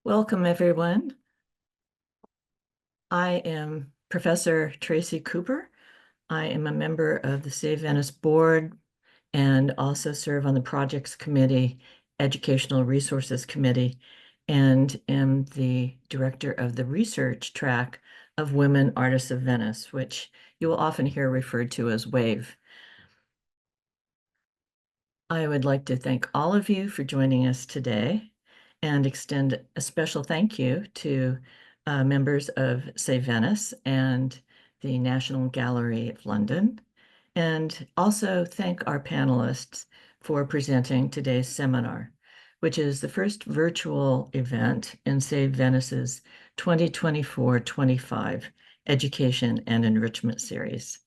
Welcome, everyone. I am Professor Tracy Cooper. I am a member of the Save Venice Board and also serve on the Projects Committee, Educational Resources Committee, and am the director of the research track of Women Artists of Venice, which you will often hear referred to as WAVE. I would like to thank all of you for joining us today and extend a special thank you to members of Save Venice and the National Gallery of London, and also thank our panelists for presenting today's seminar, which is the first virtual event in Save Venice's 2024-25 Education and Enrichment Series.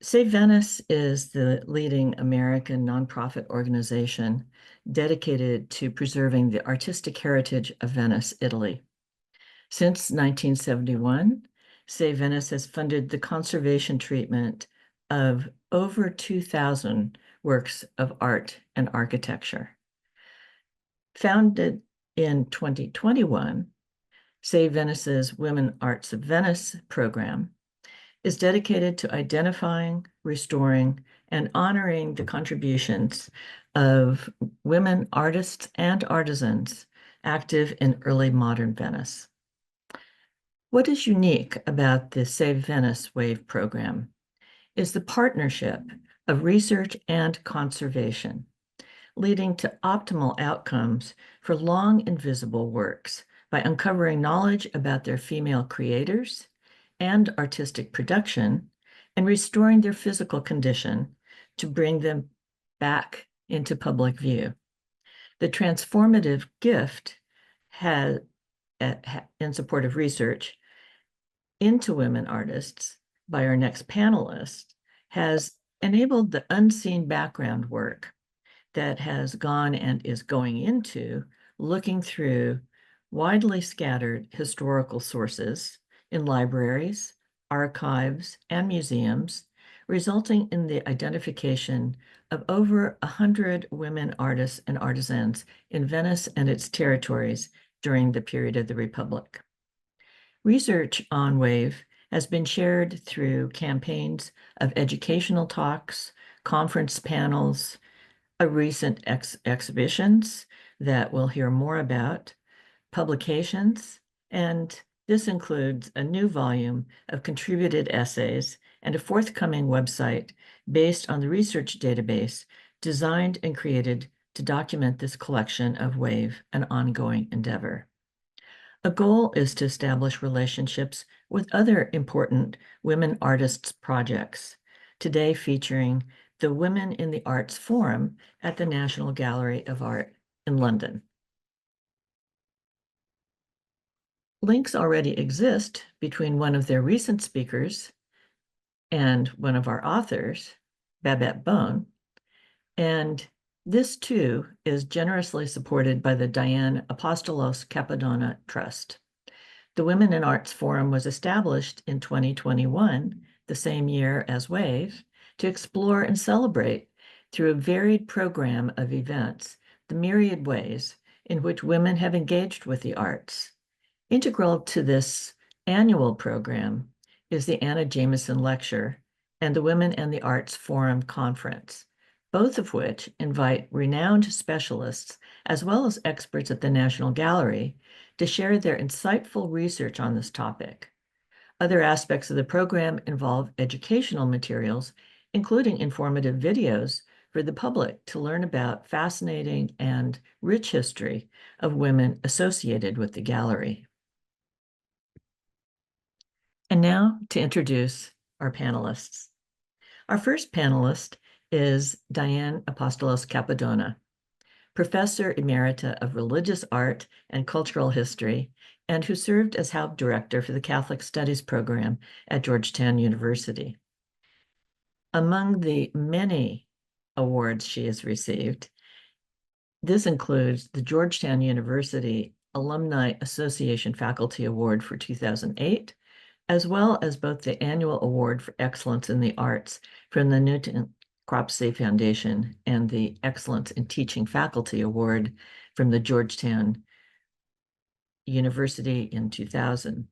Save Venice is the leading American nonprofit organization dedicated to preserving the artistic heritage of Venice, Italy. Since 1971, Save Venice has funded the conservation treatment of over 2,000 works of art and architecture. Founded in 2021, Save Venice's Women Arts of Venice program is dedicated to identifying, restoring, and honoring the contributions of women artists and artisans active in early modern Venice. What is unique about the Save Venice WAVE program is the partnership of research and conservation, leading to optimal outcomes for long invisible works by uncovering knowledge about their female creators and artistic production, and restoring their physical condition to bring them back into public view. The transformative gift has, in support of research into women artists by our next panelist, has enabled the unseen background work that has gone and is going into looking through widely scattered historical sources in libraries, archives, and museums, resulting in the identification of over 100 women artists and artisans in Venice and its territories during the period of the Republic. Research on WAVE has been shared through campaigns of educational talks, conference panels, recent exhibitions that we'll hear more about, publications, and this includes a new volume of contributed essays and a forthcoming website based on the research database designed and created to document this collection of WAVE, an ongoing endeavor. A goal is to establish relationships with other important women artists projects, today featuring the Women in the Arts Forum at the National Gallery of Art in London. Links already exist between one of their recent speakers and one of our authors, Babette Bone, and this too is generously supported by the Diane Apostolos-Cappadona Trust. The Women in Arts Forum was established in 2021, the same year as WAVE, to explore and celebrate through a varied program of events the myriad ways in which women have engaged with the arts. Integral to this annual program is the Anna Jameson Lecture and the Women and the Arts Forum Conference, both of which invite renowned specialists as well as experts at the National Gallery to share their insightful research on this topic. Other aspects of the program involve educational materials, including informative videos for the public to learn about fascinating and rich history of women associated with the gallery. And now to introduce our panelists. Our first panelist is Diane Apostolos-Cappadona, Professor Emerita of Religious Art and Cultural History, and who served as Haupt Director for the Catholic Studies program at Georgetown University. Among the many awards she has received, this includes the Georgetown University Alumni Association Faculty Award for 2008, as well as both the Annual Award for Excellence in the Arts from the Newton Cropsey Foundation and the Excellence in Teaching Faculty Award from the Georgetown University in 2000.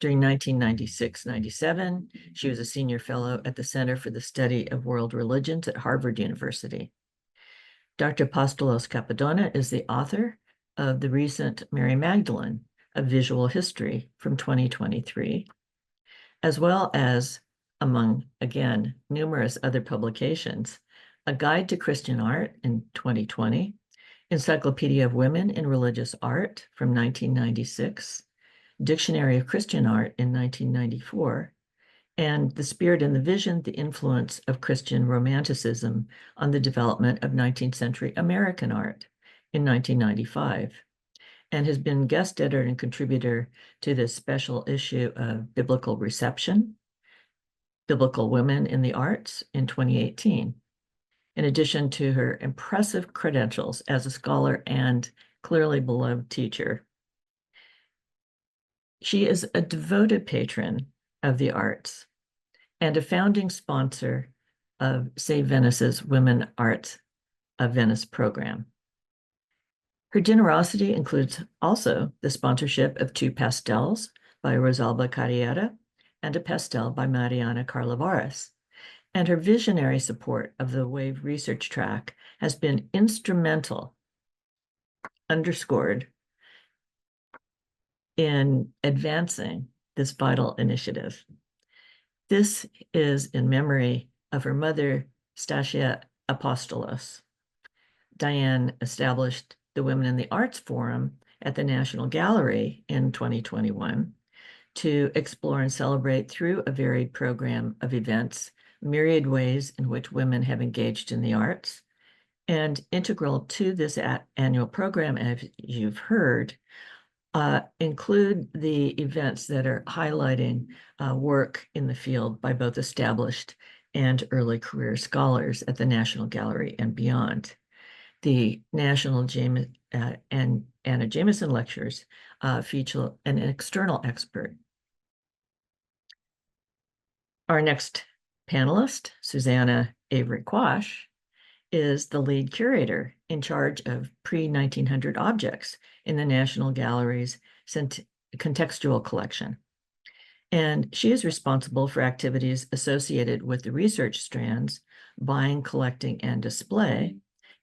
During 1996-97, she was a senior fellow at the Center for the Study of World Religions at Harvard University. Dr. Apostolos-Cappadona is the author of the recent Mary Magdalene, A Visual History from 2023, as well as, among, again, numerous other publications, A Guide to Christian Art in 2020, Encyclopedia of Women in Religious Art from 1996, Dictionary of Christian Art in 1994, and The Spirit and the Vision, the Influence of Christian Romanticism on the Development of 19th Century American Art in 1995, and has been guest editor and contributor to this special issue of Biblical Reception, Biblical Women in the Arts in 2018, in addition to her impressive credentials as a scholar and clearly beloved teacher. She is a devoted patron of the arts and a founding sponsor of Save Venice's Women Arts of Venice program. Her generosity includes also the sponsorship of 2 pastels by Rosalba Carriera and a pastel by Mariana Carlavares. And her visionary support of the WAVE research track has been instrumental, underscored, in advancing this vital initiative. This is in memory of her mother, Stasia Apostolos. Diane established the Women in the Arts Forum at the National Gallery in 2021 to explore and celebrate through a varied program of events myriad ways in which women have engaged in the arts. And integral to this annual program, as you've heard, include the events that are highlighting work in the field by both established and early career scholars at the National Gallery and beyond. The National and Anna Jameson lectures feature an external expert. Our next panelist, Susanna Avery-Quash, is the lead curator in charge of pre-1900 objects in the National Gallery's contextual collection. And she is responsible for activities associated with the research strands, buying, collecting, and display,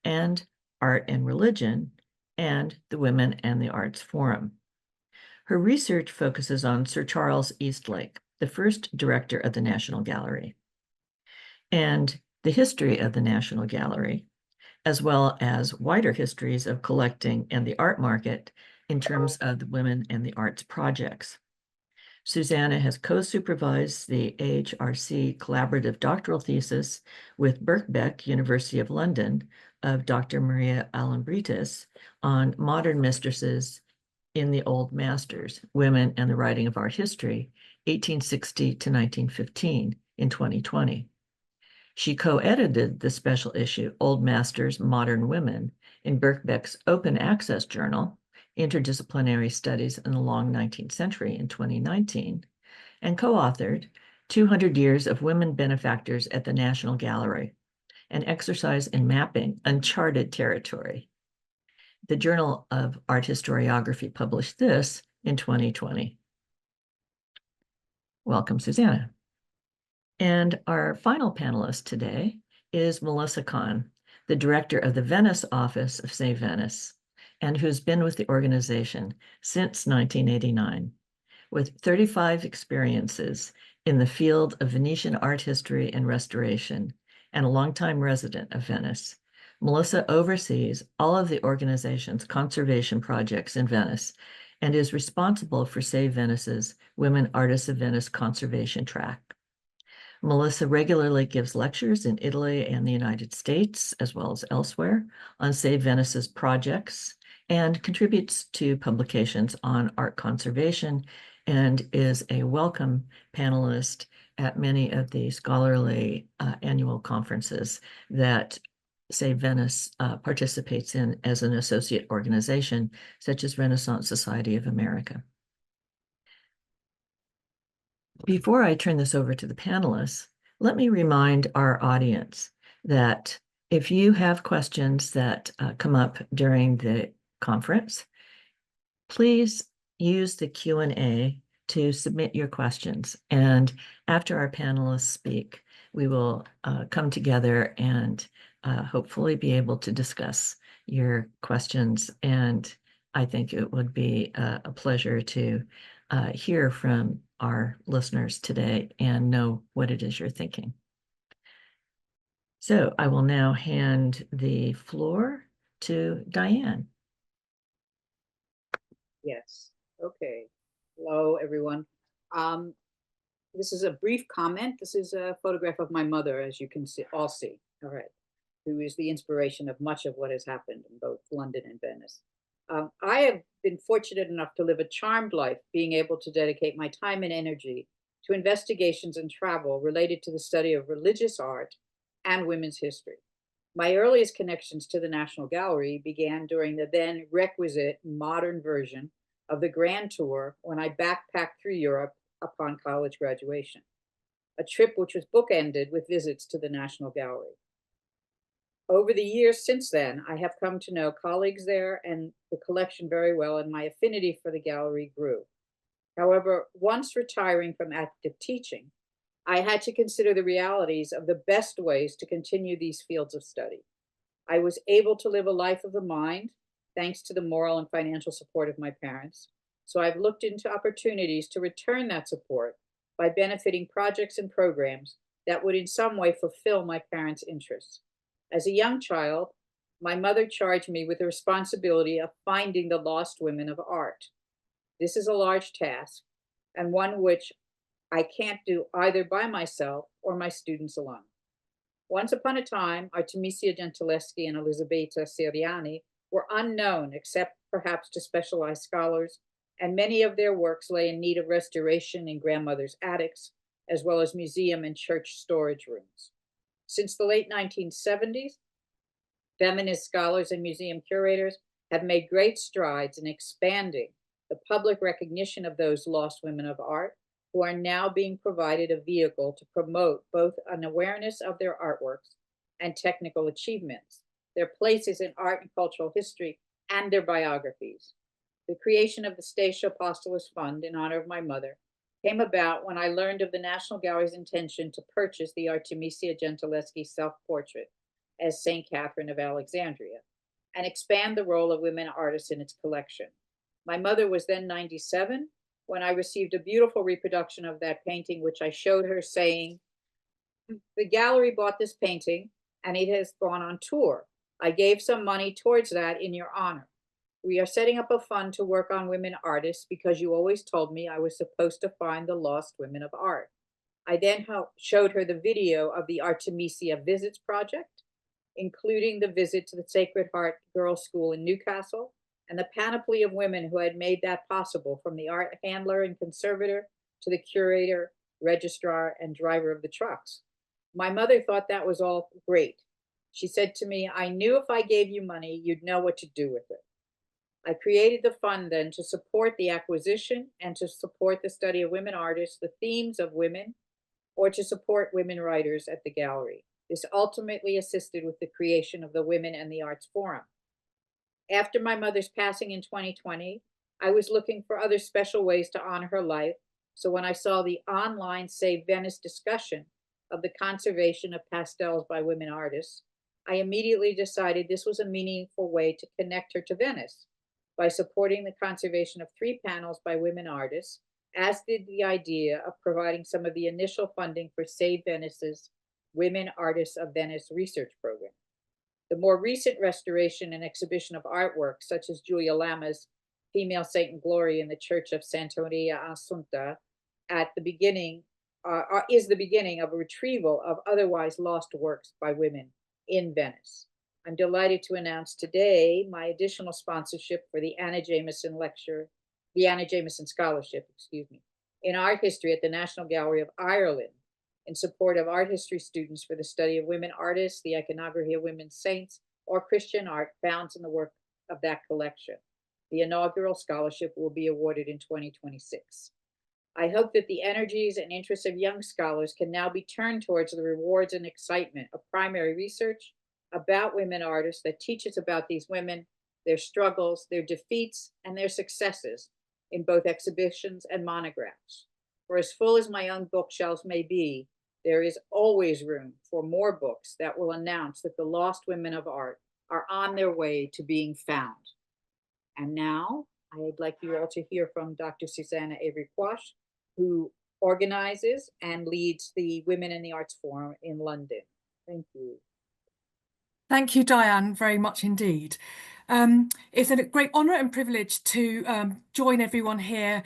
and art and religion, and the Women and the Arts Forum. Her research focuses on Sir Charles Eastlake, the first director of the National Gallery, and the history of the National Gallery, as well as wider histories of collecting and the art market in terms of the Women and the Arts projects. Susanna has co-supervised the AHRC collaborative doctoral thesis with Birkbeck, University of London, of Dr. Maria Alambritis on modern mistresses in the Old Masters, Women and the Writing of Art History, 1860 to 1915 in 2020. She co-edited the special issue, Old Masters, Modern Women, in Birkbeck's Open Access Journal, Interdisciplinary Studies in the Long 19th Century in 2019, and co-authored 200 Years of Women Benefactors at the National Gallery, an exercise in mapping uncharted territory. The Journal of Art Historiography published this in 2020. Welcome, Susanna. And our final panelist today is Melissa Conn, the director of the Venice office of Save Venice, and who's been with the organization since 1989, with 35 experiences in the field of Venetian art history and restoration, and a longtime resident of Venice. Melissa oversees all of the organization's conservation projects in Venice and is responsible for Save Venice's Women Artists of Venice conservation track. Melissa regularly gives lectures in Italy and the United States, as well as elsewhere, on Save Venice's projects, and contributes to publications on art conservation, and is a welcome panelist at many of the scholarly annual conferences that Save Venice participates in as an associate organization, such as Renaissance Society of America. Before I turn this over to the panelists, let me remind our audience that if you have questions that come up during the conference, please use the Q&A to submit your questions. And after our panelists speak, we will come together and hopefully be able to discuss your questions. And I think it would be a pleasure to hear from our listeners today and know what it is you're thinking. So I will now hand the floor to Diane. Yes. Okay. Hello, everyone. This is a brief comment. This is a photograph of my mother, as you can all see. All right. Who is the inspiration of much of what has happened in both London and Venice. I have been fortunate enough to live a charmed life, being able to dedicate my time and energy to investigations and travel related to the study of religious art and women's history. My earliest connections to the National Gallery began during the then requisite modern version of the Grand Tour when I backpacked through Europe upon college graduation, a trip which was bookended with visits to the National Gallery. Over the years since then, I have come to know colleagues there and the collection very well, and my affinity for the gallery grew. However, once retiring from active teaching, I had to consider the realities of the best ways to continue these fields of study. I was able to live a life of the mind, thanks to the moral and financial support of my parents. So I've looked into opportunities to return that support by benefiting projects and programs that would in some way fulfill my parents' interests. As a young child, my mother charged me with the responsibility of finding the lost women of art. This is a large task, and one which I can't do either by myself or my students alone. Once upon a time, Artemisia Gentileschi and Elisabetta Siriani were unknown except perhaps to specialized scholars, and many of their works lay in need of restoration in grandmother's attics, as well as museum and church storage rooms. Since the late 1970s, feminist scholars and museum curators have made great strides in expanding the public recognition of those lost women of art, who are now being provided a vehicle to promote both an awareness of their artworks and technical achievements, their places in art and cultural history, and their biographies. The creation of the Stacia Apostolos Fund in honor of my mother came about when I learned of the National Gallery's intention to purchase the Artemisia Gentileschi self-portrait as St. Catherine of Alexandria and expand the role of women artists in its collection. My mother was then 97 when I received a beautiful reproduction of that painting, which I showed her, saying, "The gallery bought this painting and it has gone on tour. I gave some money towards that in your honor. We are setting up a fund to work on women artists because you always told me I was supposed to find the lost women of art." I then showed her the video of the Artemisia Visits Project, including the visit to the Sacred Heart Girls' School in Newcastle, and the panoply of women who had made that possible, from the art handler and conservator to the curator, registrar, and driver of the trucks. My mother thought that was all great. She said to me, "I knew if I gave you money, you'd know what to do with it." I created the fund then to support the acquisition and to support the study of women artists, the themes of women, or to support women writers at the gallery. This ultimately assisted with the creation of the Women and the Arts Forum. After my mother's passing in 2020, I was looking for other special ways to honor her life. So when I saw the online Save Venice discussion of the conservation of pastels by women artists, I immediately decided this was a meaningful way to connect her to Venice by supporting the conservation of 3 panels by women artists, as did the idea of providing some of the initial funding for Save Venice's Women Artists of Venice research program. The more recent restoration and exhibition of artwork, such as Julia Lama's Female Saint and Glory in the Church of Santoria Assunta, is the beginning of a retrieval of otherwise lost works by women in Venice. I'm delighted to announce today my additional sponsorship for the Anna Jameson Scholarship, in art history at the National Gallery of Ireland, in support of art history students for the study of women artists, the iconography of women saints, or Christian art found in the work of that collection. The inaugural scholarship will be awarded in 2026. I hope that the energies and interests of young scholars can now be turned towards the rewards and excitement of primary research about women artists that teaches about these women, their struggles, their defeats, and their successes, in both exhibitions and monographs. For as full as my own bookshelves may be, there is always room for more books that will announce that the lost women of art are on their way to being found. And now I'd like you all to hear from Dr. Susanna Avery-Quash, who organizes and leads the Women in the Arts Forum in London. Thank you. Thank you, Diane, very much indeed. It's a great honour and privilege to join everyone here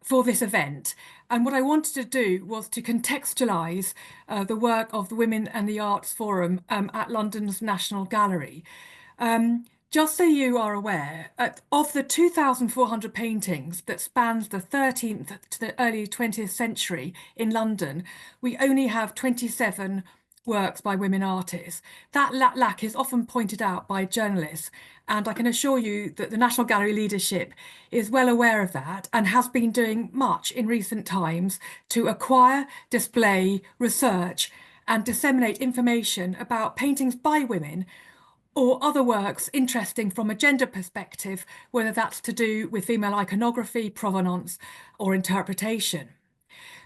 for this event. And what I wanted to do was to contextualise the work of the Women and the Arts Forum at London's National Gallery. Just so you are aware, of the 2,400 paintings that spans the 13th to the early 20th century in London, we only have 27 works by women artists. That lack is often pointed out by journalists, and I can assure you that the National Gallery leadership is well aware of that and has been doing much in recent times to acquire, display, research and disseminate information about paintings by women or other works interesting from a gender perspective, whether that's to do with female iconography, provenance or interpretation.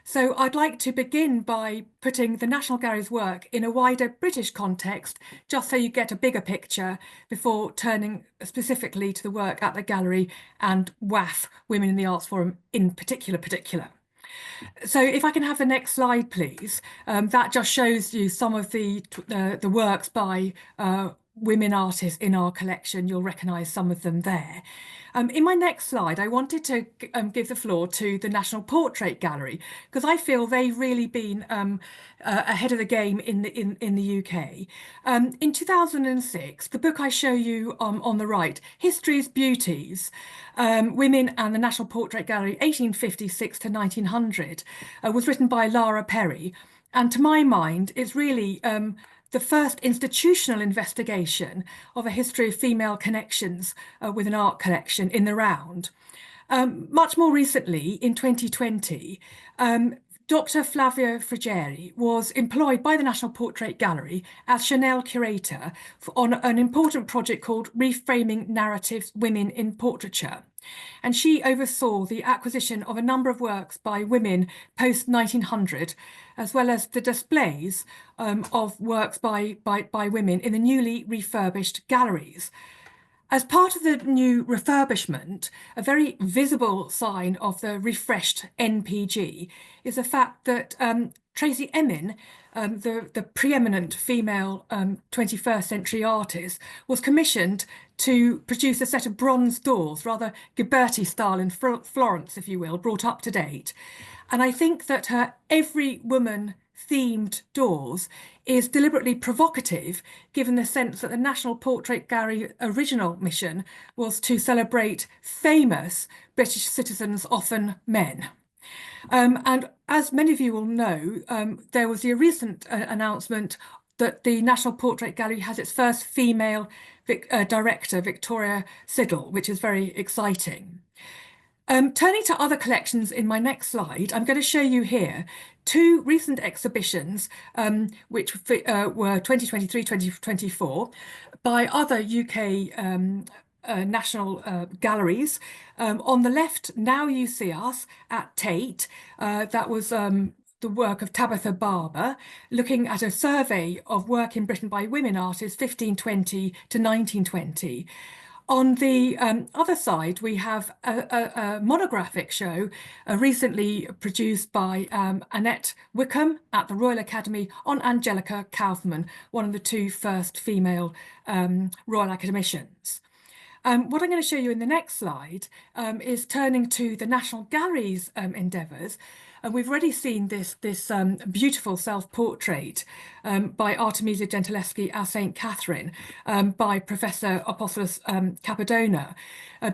So I'd like to begin by putting the National Gallery's work in a wider British context, just so you get a bigger picture before turning specifically to the work at the gallery and WAF, Women in the Arts Forum in particular. So if I can have the next slide, please. That just shows you some of the works by women artists in our collection. You'll recognise some of them there. In my next slide, I wanted to give the floor to the National Portrait Gallery, because I feel they've really been ahead of the game in the UK. In 2006, the book I show you on the right, History's Beauties, Women and the National Portrait Gallery, 1856 to 1900, was written by Lara Perry. And to my mind, it's really the first institutional investigation of a history of female connections with an art collection in the round. Much more recently, in 2020, Dr. Flavia Frigieri was employed by the National Portrait Gallery as Chanel Curator on an important project called Reframing Narratives Women in Portraiture. And she oversaw the acquisition of a number of works by women post-1900, as well as the displays of works by women in the newly refurbished galleries. As part of the new refurbishment, a very visible sign of the refreshed NPG is the fact that Tracy E, the preeminent female 21st century artist, was commissioned to produce a set of bronze doors, rather Ghiberti style in Florence, if you will, brought up to date. And I think that her Every Woman themed doors is deliberately provocative, given the sense that the National Portrait Gallery original mission was to celebrate famous British citizens, often men. And as many of you will know, there was a recent announcement that the National Portrait Gallery has its first female director, Victoria Siddle, which is very exciting. Turning to other collections in my next slide, I'm going to show you here two recent exhibitions, which were 2023-2024, by other UK national galleries. On the left, Now You See Us at Tate. That was the work of Tabitha Barber, looking at a survey of work in Britain by women artists 1520 to 1920. On the other side, we have a monographic show recently produced by Annette Wickham at the Royal Academy on Angelica Kaufman, one of the two first female Royal Academicians. What I'm going to show you in the next slide is turning to the National Gallery's endeavours. And we've already seen this beautiful self-portrait by Artemisia Gentileschi as St. Catherine by Professor Apostolos-Cappadona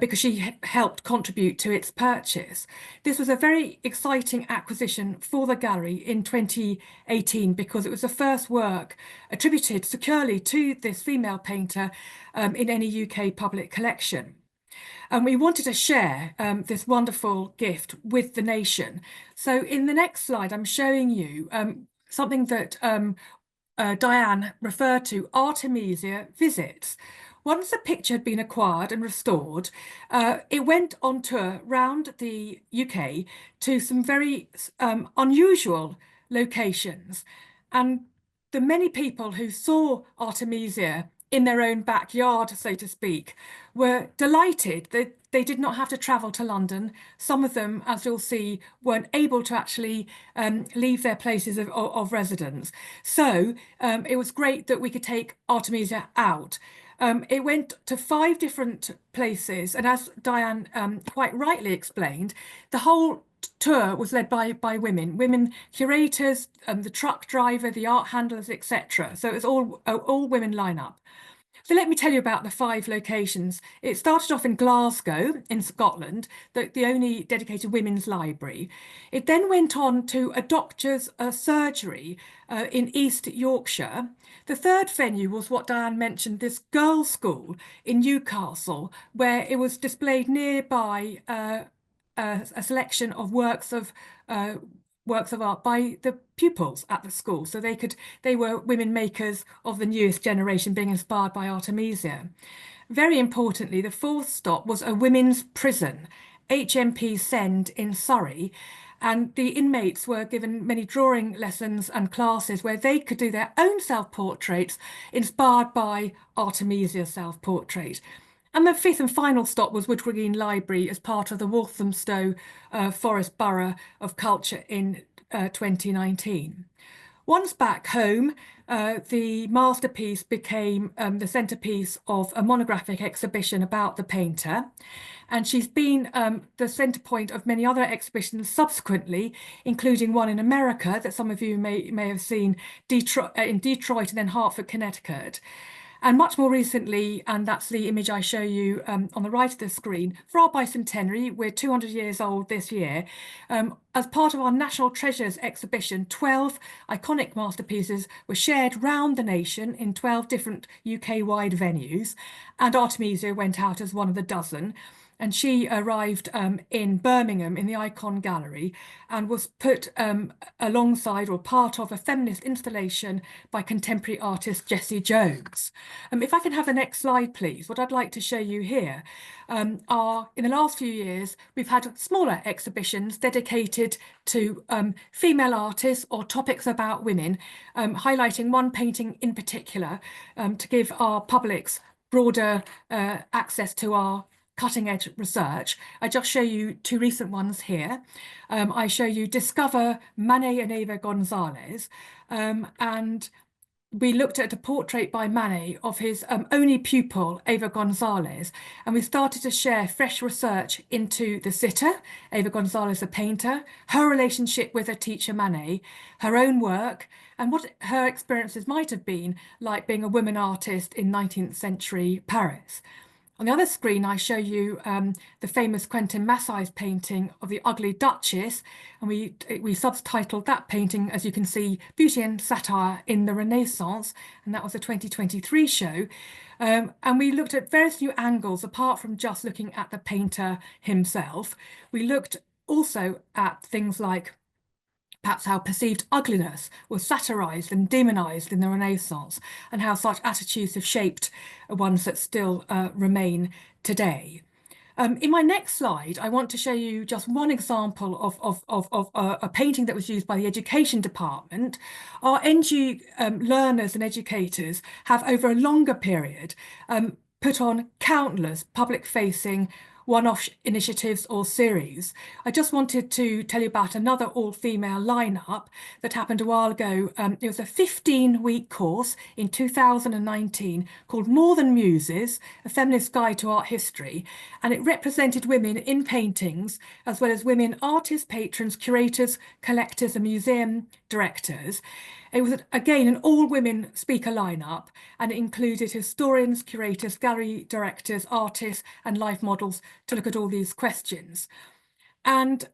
because she helped contribute to its purchase. This was a very exciting acquisition for the gallery in 2018 because it was the first work attributed securely to this female painter in any UK public collection. And we wanted to share this wonderful gift with the nation. So in the next slide, I'm showing you something that Diane referred to, Artemisia Visits, Once the picture had been acquired and restored, it went on tour round the UK to some very unusual locations. And the many people who saw Artemisia in their own backyard, so to speak, were delighted that they did not have to travel to London. Some of them, as you'll see, weren't able to actually leave their places of residence. So it was great that we could take Artemisia out. It went to 5 different places, and as Diane quite rightly explained, the whole tour was led by women curators, the truck driver, the art handlers, etc. So it was all women lineup. So let me tell you about the 5 locations. It started off in Glasgow in Scotland, the only dedicated women's library. It then went on to a doctor's surgery in East Yorkshire. The third venue was what Diane mentioned, this girls' school in Newcastle, where it was displayed nearby a selection of works of art by the pupils at the school. So they were women makers of the newest generation, being inspired by Artemisia. Very importantly, the 4th stop was a women's prison, HMP Send in Surrey. And the inmates were given many drawing lessons and classes where they could do their own self-portraits inspired by Artemisia's self-portrait. And the 5th and final stop was Woodward Green Library as part of the Walthamstow Forest Borough of Culture in 2019. Once back home, the masterpiece became the centrepiece of a monographic exhibition about the painter. And she's been the centre point of many other exhibitions subsequently, including one in America that some of you may have seen in Detroit and then Hartford, Connecticut. And much more recently, and that's the image I show you on the right of the screen, for our bicentenary, we're 200 years old this year. As part of our National Treasures exhibition, 12 iconic masterpieces were shared round the nation in 12 different UK-wide venues, and Artemisia went out as one of the dozen. And she arrived in Birmingham in the Icon Gallery and was put alongside or part of a feminist installation by contemporary artist Jessie Jones. If I can have the next slide, please. What I'd like to show you here are, in the last few years, we've had smaller exhibitions dedicated to female artists or topics about women, highlighting one painting in particular to give our publics broader access to our cutting edge research. I just show you 2 recent ones here. I show you Discover Manet and Eva Gonzalez, and we looked at a portrait by Manet of his only pupil, Eva Gonzalez, and we started to share fresh research into the sitter, Eva Gonzalez, the painter, her relationship with her teacher Manet, her own work, and what her experiences might have been like being a woman artist in 19th century Paris. On the other screen, I show you the famous Quentin Massey's painting of the Ugly Duchess, and we subtitled that painting, as you can see, Beauty and Satire in the Renaissance, and that was a 2023 show. And we looked at various new angles, apart from just looking at the painter himself. We looked also at things like perhaps how perceived ugliness was satirized and demonized in the Renaissance, and how such attitudes have shaped ones that still remain today. In my next slide, I want to show you just one example of a painting that was used by the Education Department. Our NG learners and educators have, over a longer period, put on countless public-facing one-off initiatives or series. I just wanted to tell you about another all-female lineup that happened a while ago. It was a 15-week course in 2019 called More Than Muses, a feminist guide to art history, and it represented women in paintings, as well as women artists, patrons, curators, collectors, and museum directors. It was, again, an all-women speaker lineup, and it included historians, curators, gallery directors, artists, and life models to look at all these questions. And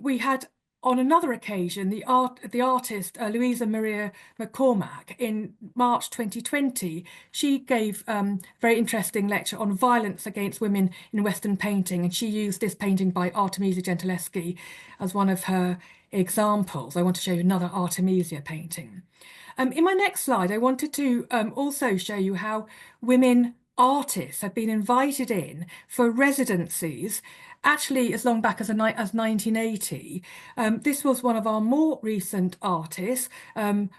we had, on another occasion, the artist Louisa Maria McCormack in March 2020. She gave a very interesting lecture on violence against women in Western painting, and she used this painting by Artemisia Gentileschi as one of her examples. I want to show you another Artemisia painting. In my next slide, I wanted to also show you how women artists have been invited in for residencies, actually as long back as 1980. This was one of our more recent artists,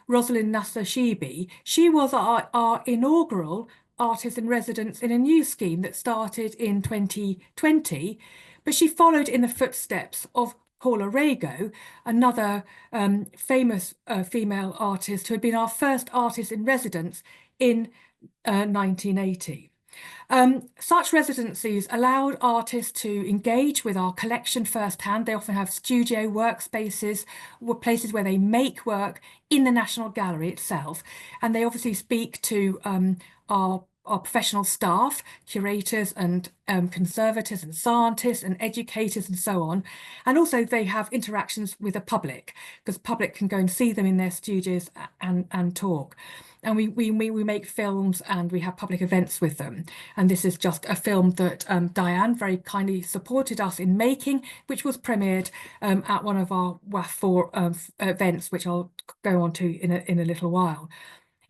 Rosalind Nasser-Shibi. She was our inaugural artist in residence in a new scheme that started in 2020, but she followed in the footsteps of Paula Rego, another famous female artist who had been our first artist in residence in 1980. Such residencies allowed artists to engage with our collection firsthand. They often have studio workspaces, places where they make work in the National Gallery itself. And they obviously speak to our professional staff, curators and conservators and scientists and educators and so on. And also they have interactions with the public, because the public can go and see them in their studios and talk. And we make films and we have public events with them. And this is just a film that Diane very kindly supported us in making, which was premiered at one of our WAF4 events, which I'll go on to in a little while.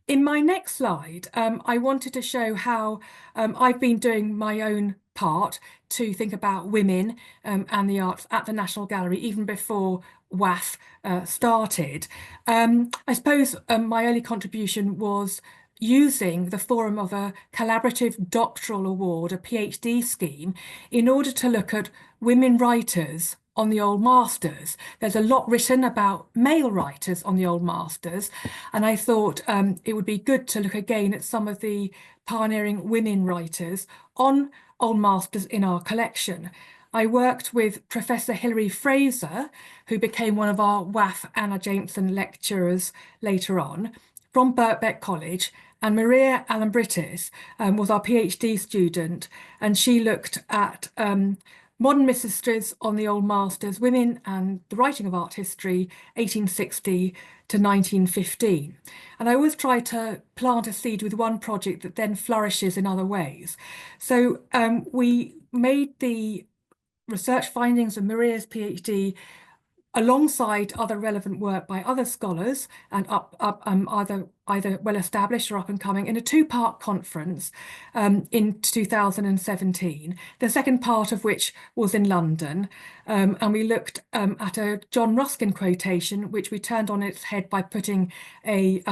In my next slide, I wanted to show how I've been doing my own part to think about women and the arts at the National Gallery, even before WAF started. I suppose my early contribution was using the forum of a collaborative doctoral award, a PhD scheme, in order to look at women writers on the Old Masters. There's a lot written about male writers on the Old Masters, and I thought it would be good to look again at some of the pioneering women writers on Old Masters in our collection. I worked with Professor Hilary Fraser, who became one of our WAF Anna Jameson lecturers later on, from Birkbeck College, and Maria Alambritis was our PhD student, and she looked at modern mysteries on the Old Masters, women and the writing of art history, 1860 to 1915. And I always try to plant a seed with one project that then flourishes in other ways. So we made the research findings of Maria's PhD alongside other relevant work by other scholars and either well established or up and coming in a two-part conference in 2017, the second part of which was in London, and we looked at a John Ruskin quotation which we turned on its head by putting a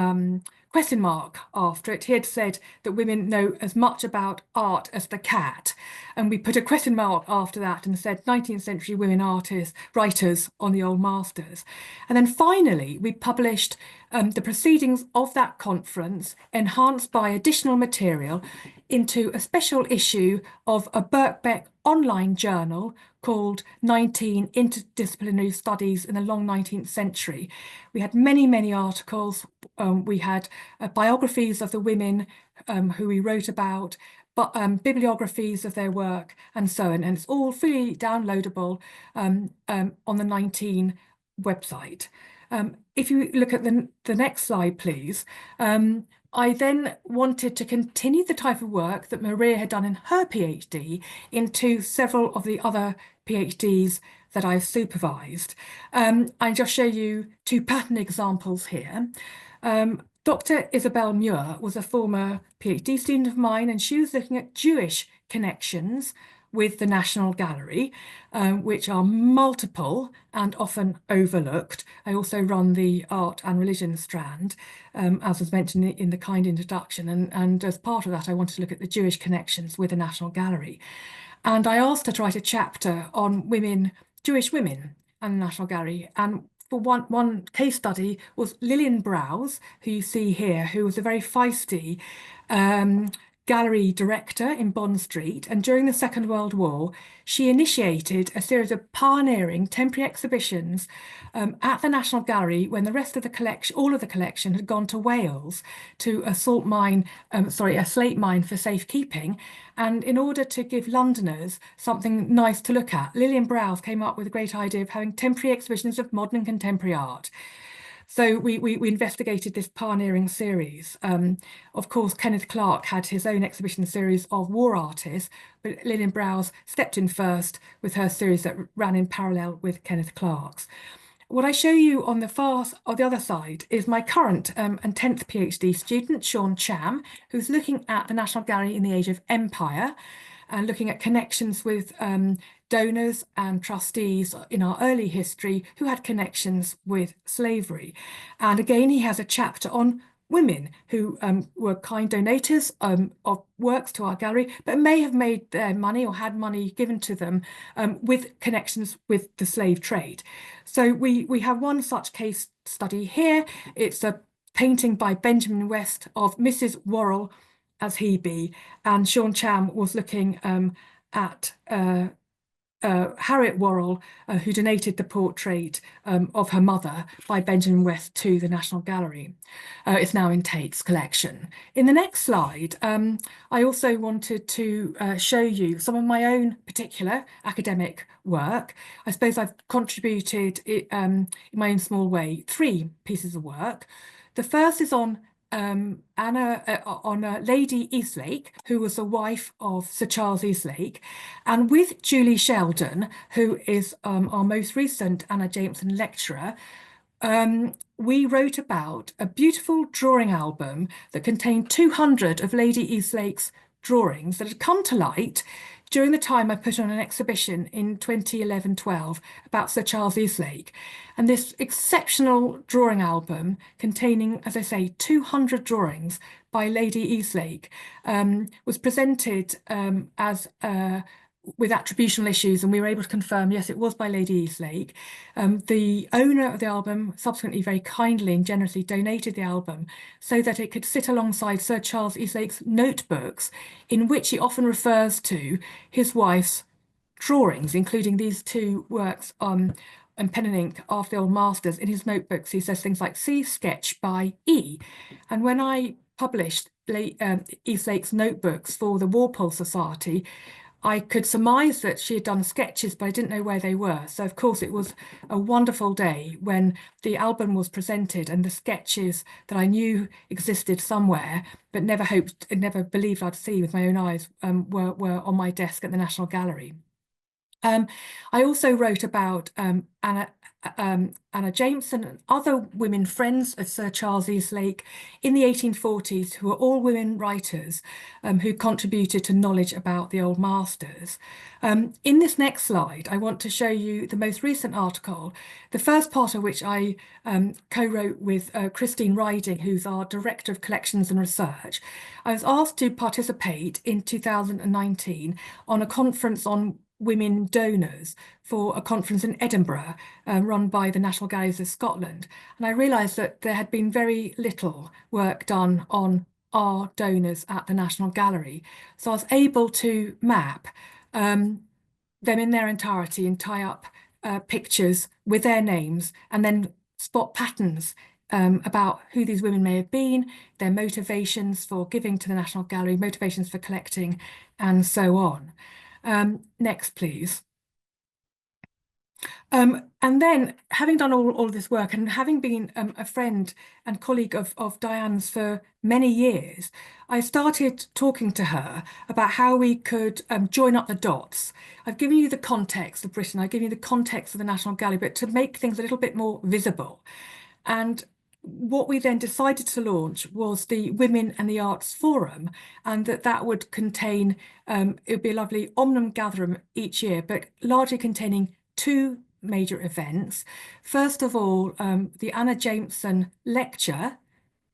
question mark after it. He had said that women know as much about art as the cat, and we put a question mark after that and said 19th century women artists, writers on the Old Masters. And then finally we published the proceedings of that conference, enhanced by additional material, into a special issue of a Birkbeck online journal called 19 Interdisciplinary Studies in the Long 19th Century. We had many, many articles. We had biographies of the women who we wrote about, but bibliographies of their work and so on. And it's all fully downloadable on the 19 website. If you look at the next slide, please. I then wanted to continue the type of work that Maria had done in her PhD into several of the other PhDs that I've supervised. I just show you two pattern examples here. Dr. Isabel Muir was a former PhD student of mine, and she was looking at Jewish connections with the National Gallery, which are multiple and often overlooked. I also run the art and religion strand, as was mentioned in the kind introduction. And as part of that, I wanted to look at the Jewish connections with the National Gallery. And I asked her to write a chapter on women, Jewish women and the National Gallery. And for one case study was Lillian Browse, who you see here, who was a very feisty gallery director in Bond Street, and during the Second World War she initiated a series of pioneering temporary exhibitions at the National Gallery when the rest of the collection, all of the collection, had gone to Wales to a slate mine for safekeeping. And in order to give Londoners something nice to look at, Lillian Browse came up with the great idea of having temporary exhibitions of modern and contemporary art. So we investigated this pioneering series. Of course, Kenneth Clark had his own exhibition series of war artists, but Lillian Browse stepped in first with her series that ran in parallel with Kenneth Clark's. What I show you on the other side is my current and 10th PhD student, Sean Cham, who's looking at the National Gallery in the Age of Empire, and looking at connections with donors and trustees in our early history who had connections with slavery. And again, he has a chapter on women who were kind donators of works to our gallery, but may have made their money or had money given to them with connections with the slave trade. So we have one such case study here. It's a painting by Benjamin West of Mrs. Worrell as Hebe, and Sean Cham was looking at Harriet Worrell, who donated the portrait of her mother by Benjamin West to the National Gallery. It's now in Tate's collection. In the next slide, I also wanted to show you some of my own particular academic work. I suppose I've contributed in my own small way 3 pieces of work. The first is on Lady Eastlake, who was the wife of Sir Charles Eastlake, and with Julie Sheldon, who is our most recent Anna Jameson lecturer, we wrote about a beautiful drawing album that contained 200 of Lady Eastlake's drawings that had come to light during the time I put on an exhibition in 2011-12 about Sir Charles Eastlake. And this exceptional drawing album containing, as I say, 200 drawings by Lady Eastlake was presented as with attributional issues, and we were able to confirm, yes, it was by Lady Eastlake. The owner of the album subsequently very kindly and generously donated the album so that it could sit alongside Sir Charles Eastlake's notebooks, in which he often refers to his wife's drawings, including these 2 works and pen and ink after the old masters. In his notebooks, he says things like, "See sketch by E." And when I published Eastlake's notebooks for the Walpole Society, I could surmise that she had done sketches, but I didn't know where they were. So, of course, it was a wonderful day when the album was presented and the sketches that I knew existed somewhere, but never believed I'd see with my own eyes, were on my desk at the National Gallery. I also wrote about Anna Jameson and other women friends of Sir Charles Eastlake in the 1840s, who were all women writers who contributed to knowledge about the old masters. In this next slide, I want to show you the most recent article, the first part of which I co-wrote with Christine Riding, who's our Director of Collections and Research. I was asked to participate in 2019 on a conference on women donors for a conference in Edinburgh run by the National Galleries of Scotland. And I realised that there had been very little work done on our donors at the National Gallery. So I was able to map them in their entirety and tie up pictures with their names and then spot patterns about who these women may have been, their motivations for giving to the National Gallery, motivations for collecting, and so on. Next, please. And then, having done all of this work and having been a friend and colleague of Diane's for many years, I started talking to her about how we could join up the dots. I've given you the context of Britain, I've given you the context of the National Gallery, but to make things a little bit more visible. And what we then decided to launch was the Women and the Arts Forum, and that would contain, it would be a lovely omnium gatherum each year, but largely containing 2 major events. First of all, the Anna Jameson lecture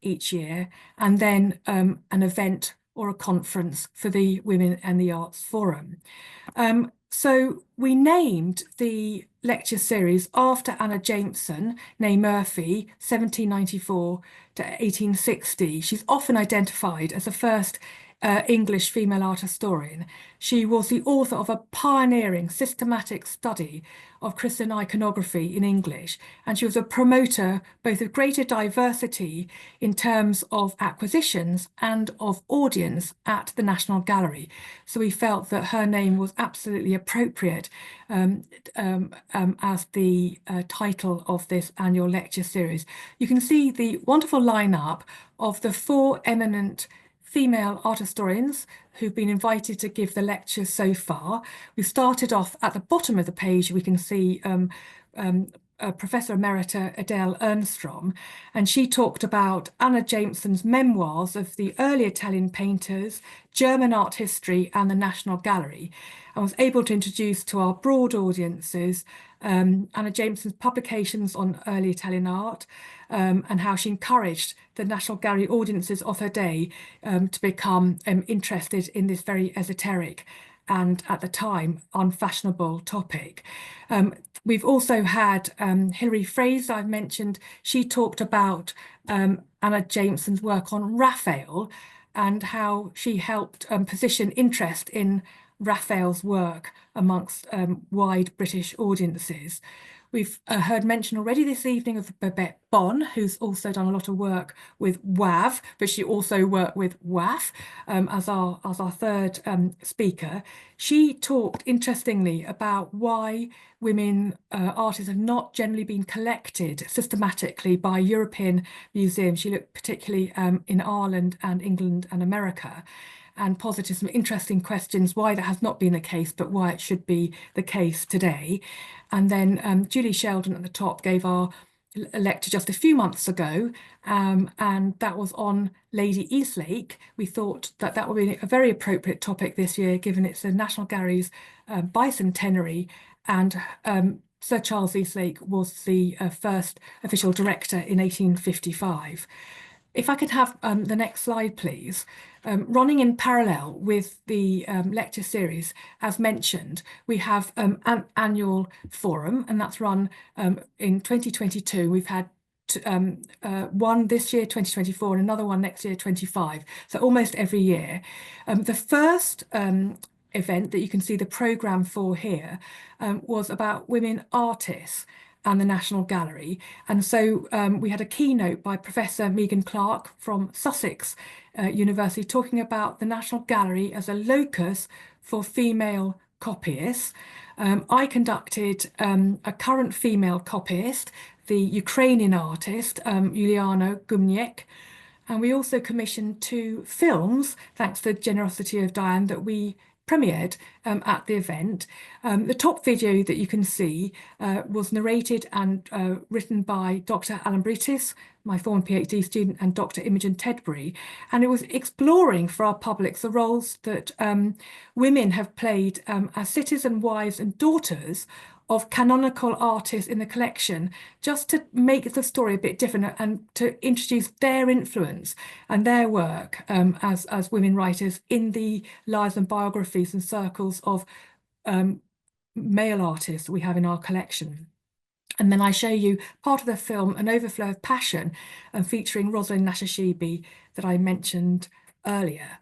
each year, and then an event or a conference for the Women and the Arts Forum. So we named the lecture series after Anna Jameson, née Murphy, 1794 to 1860. She's often identified as the first English female art historian. She was the author of a pioneering systematic study of Christian iconography in English, and she was a promoter both of greater diversity in terms of acquisitions and of audience at the National Gallery. So we felt that her name was absolutely appropriate as the title of this annual lecture series. You can see the wonderful lineup of the 4 eminent female art historians who've been invited to give the lecture so far. We started off at the bottom of the page. We can see Professor Emerita Adele Ernstrom, and she talked about Anna Jameson's memoirs of the early Italian painters, German art history, and the National Gallery, and was able to introduce to our broad audiences Anna Jameson's publications on early Italian art, and how she encouraged the National Gallery audiences of her day to become interested in this very esoteric and, at the time, unfashionable topic. We've also had Hilary Fraser, I've mentioned. She talked about Anna Jameson's work on Raphael and how she helped position interest in Raphael's work amongst wide British audiences. We've heard mention already this evening of Babette Bon, who's also done a lot of work with WAV, but she also worked with WAF as our third speaker. She talked interestingly about why women artists have not generally been collected systematically by European museums. She looked particularly in Ireland and England and America, and posited some interesting questions why that has not been the case, but why it should be the case today. And then Julie Sheldon at the top gave our lecture just a few months ago, and that was on Lady Eastlake. We thought that that would be a very appropriate topic this year, given it's the National Gallery's bicentenary, and Sir Charles Eastlake was the first official director in 1855. If I could have the next slide, please. Running in parallel with the lecture series, as mentioned, we have an annual forum, and that's run in 2022. We've had one this year, 2024, and another one next year, 25. So almost every year. The first event that you can see the programme for here was about women artists and the National Gallery. And so we had a keynote by Professor Megan Clark from Sussex University talking about the National Gallery as a locus for female copyists. I conducted a current female copyist, the Ukrainian artist, Yuliana Gumniek, and we also commissioned 2 films, thanks to the generosity of Diane, that we premiered at the event. The top video that you can see was narrated and written by Dr. Alan Britis, my former PhD student, and Dr. Imogen Tedbury, and it was exploring for our publics the roles that women have played as citizen wives and daughters of canonical artists in the collection, just to make the story a bit different and to introduce their influence and their work as women writers in the lives and biographies and circles of male artists we have in our collection. And then I show you part of the film, An Overflow of Passion, featuring Rosalind Nashashibi that I mentioned earlier.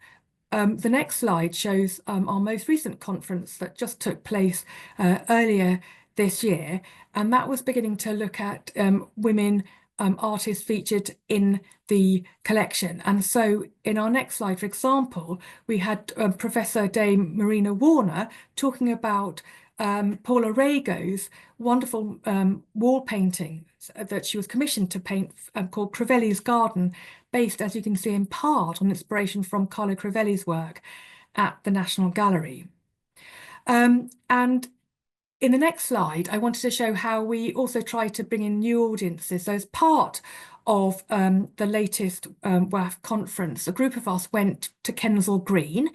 The next slide shows our most recent conference that just took place earlier this year, and that was beginning to look at women artists featured in the collection. And so in our next slide, for example, we had Professor Dame Marina Warner talking about Paula Rago's wonderful wall painting that she was commissioned to paint called Crivelli's Garden, based, as you can see, in part on inspiration from Carlo Crivelli's work at the National Gallery. And in the next slide, I wanted to show how we also try to bring in new audiences. So as part of the latest WAF conference, a group of us went to Kensal Green,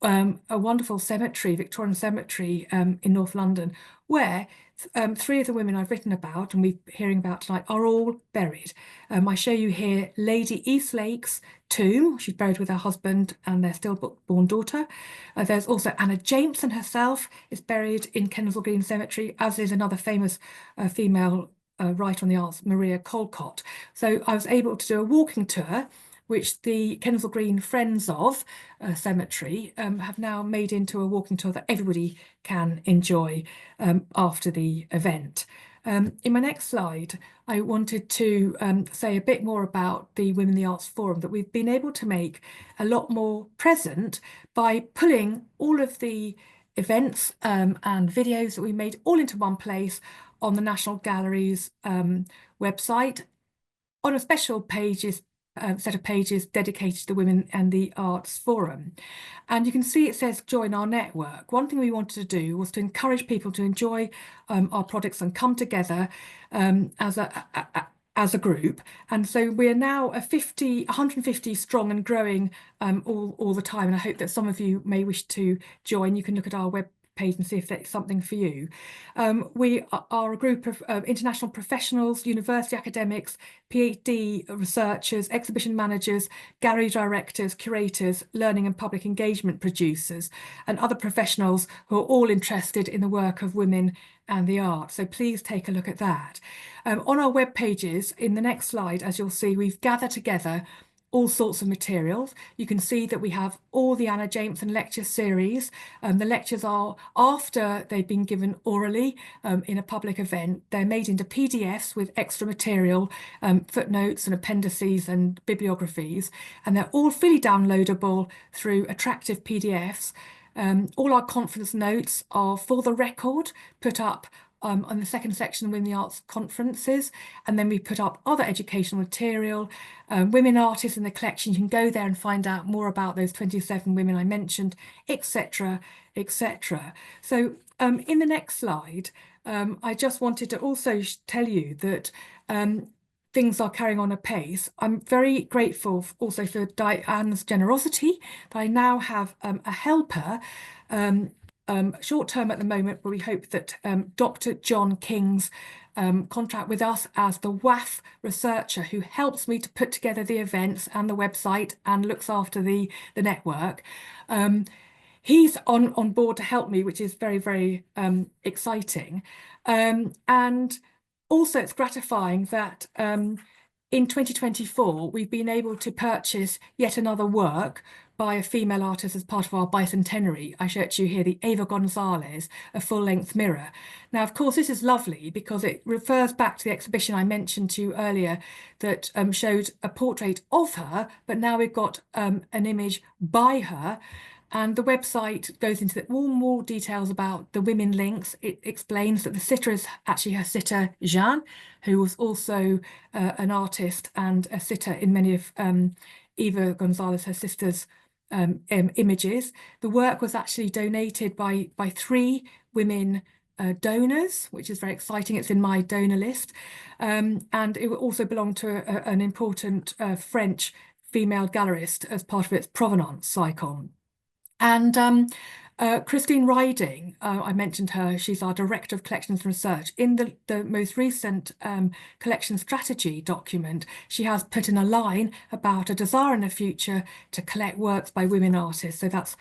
a wonderful cemetery, Victorian cemetery in North London, where 3 of the women I've written about and we're hearing about tonight are all buried. I show you here Lady Eastlake's tomb. She's buried with her husband and their stillborn daughter. There's also Anna Jameson herself is buried in Kensal Green Cemetery, as is another famous female writer on the arts, Maria Colcott. So I was able to do a walking tour, which the Kensal Green Friends of Cemetery have now made into a walking tour that everybody can enjoy after the event. In my next slide, I wanted to say a bit more about the Women in the Arts Forum, that we've been able to make a lot more present by pulling all of the events and videos that we made all into one place on the National Gallery's website. On a special pages set of pages dedicated to the Women and the Arts Forum. And you can see it says join our network. One thing we wanted to do was to encourage people to enjoy our products and come together as a group. And so we are now 150 strong and growing all the time. And I hope that some of you may wish to join. You can look at our web page and see if that's something for you. We are a group of international professionals, university academics, PhD researchers, exhibition managers, gallery directors, curators, learning and public engagement producers, and other professionals who are all interested in the work of women and the arts. So please take a look at that. On our web pages, in the next slide, as you'll see, we've gathered together all sorts of materials. You can see that we have all the Anna Jameson lecture series. The lectures are, after they've been given orally in a public event, they're made into PDFs with extra material, footnotes and appendices and bibliographies, and they're all fully downloadable through attractive PDFs. All our conference notes are for the record, put up on the second section, Women in the Arts conferences, and then we put up other educational material, women artists in the collection. You can go there and find out more about those 27 women I mentioned, etc., etc. So in the next slide, I just wanted to also tell you that things are carrying on apace. I'm very grateful also for Diane's generosity that I now have a helper, short term at the moment, but we hope that Dr. John King's contract with us as the WAF researcher who helps me to put together the events and the website and looks after the network. He's on board to help me, which is very, very exciting. And also it's gratifying that in 2024, we've been able to purchase yet another work by a female artist as part of our bicentenary. I show it to you here, the Eva Gonzalez, a full-length mirror. Now, of course, this is lovely because it refers back to the exhibition I mentioned to you earlier that showed a portrait of her, but now we've got an image by her. And the website goes into all more details about the women links. It explains that the sitter is actually her sitter, Jeanne, who was also an artist and a sitter in many of Eva Gonzalez, her sister's images. The work was actually donated by 3 women donors, which is very exciting. It's in my donor list. And it also belonged to an important French female gallerist as part of its provenance icon. And Christine Riding, I mentioned her, she's our Director of Collections and Research. In the most recent collection strategy document, she has put in a line about a desire in the future to collect works by women artists. So that's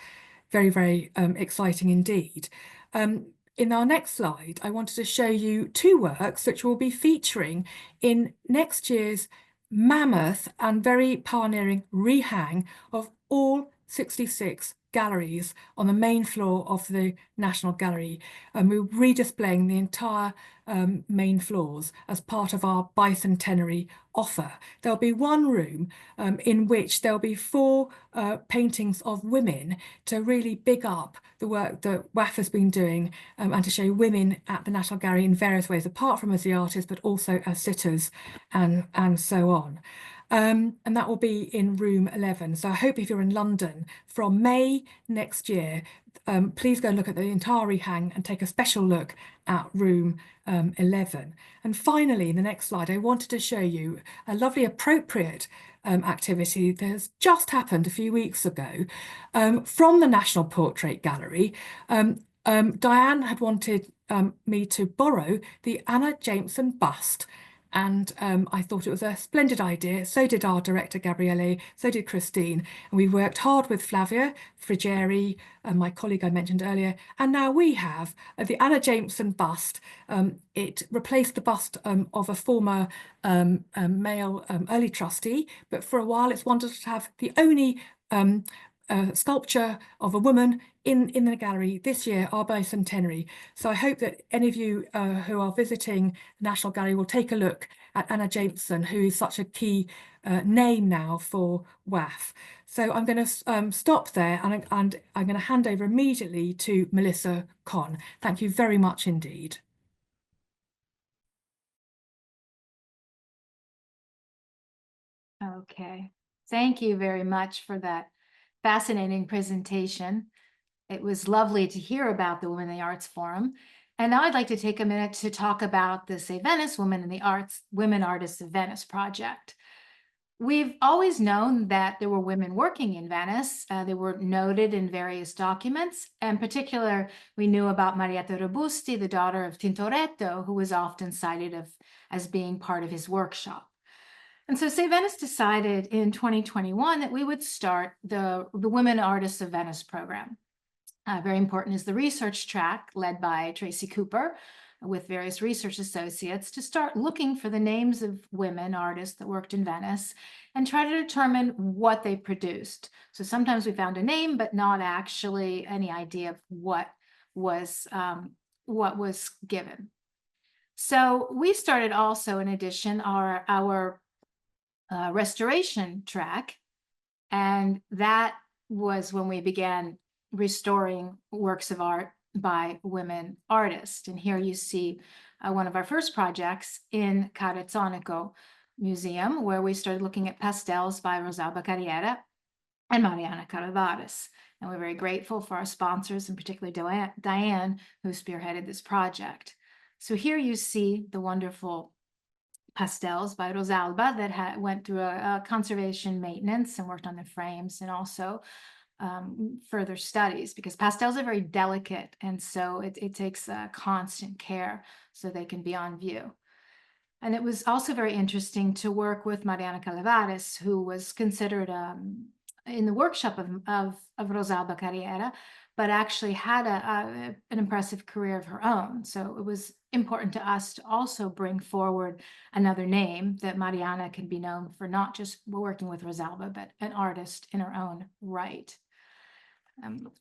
very, very exciting indeed. In our next slide, I wanted to show you 2 works which will be featuring in next year's mammoth and very pioneering rehang of all 66 galleries on the main floor of the National Gallery. And we're redisplaying the entire main floors as part of our bicentenary offer. There'll be one room in which there'll be 4 paintings of women to really big up the work that WAF has been doing and to show women at the National Gallery in various ways, apart from as the artists, but also as sitters and so on. And that will be in room 11. So I hope if you're in London from May next year, please go and look at the entire rehang and take a special look at room 11. And finally, in the next slide, I wanted to show you a lovely appropriate activity that has just happened a few weeks ago from the National Portrait Gallery. Diane had wanted me to borrow the Anna Jameson bust. And I thought it was a splendid idea. So did our director, Gabriele, so did Christine. And we worked hard with Flavia Frigieri, my colleague I mentioned earlier. And now we have the Anna Jameson bust. It replaced the bust of a former male early trustee. But for a while, it's wanted to have the only sculpture of a woman in the gallery this year, our bicentenary. So I hope that any of you who are visiting the National Gallery will take a look at Anna Jameson, who is such a key name now for WAF. So I'm going to stop there and I'm going to hand over immediately to Melissa Conn. Thank you very much indeed. Okay, thank you very much for that fascinating presentation. It was lovely to hear about the Women in the Arts Forum. And now I'd like to take a minute to talk about the Say Venice Women in the Arts, Women Artists of Venice project. We've always known that there were women working in Venice. They were noted in various documents. In particular, we knew about Marietta Robusti, the daughter of Tintoretto, who was often cited as being part of his workshop. And so Say Venice decided in 2021 that we would start the Women Artists of Venice program. Very important is the research track led by Tracy Cooper with various research associates to start looking for the names of women artists that worked in Venice and try to determine what they produced. So sometimes we found a name, but not actually any idea of what was given. So we started also, in addition, our restoration track, and that was when we began restoring works of art by women artists. And here you see one of our first projects in Curator Museum, where we started looking at pastels by Rosalba Carriera and Mariana Caravares. And we're very grateful for our sponsors, and particularly Diane, who spearheaded this project. So here you see the wonderful pastels by Rosalba that went through a conservation maintenance and worked on the frames, and also further studies, because pastels are very delicate, and so it takes constant care so they can be on view. And it was also very interesting to work with Mariana Caravares, who was considered in the workshop of Rosalba Carriera, but actually had an impressive career of her own. So it was important to us to also bring forward another name, that Mariana can be known for not just working with Rosalba, but an artist in her own right.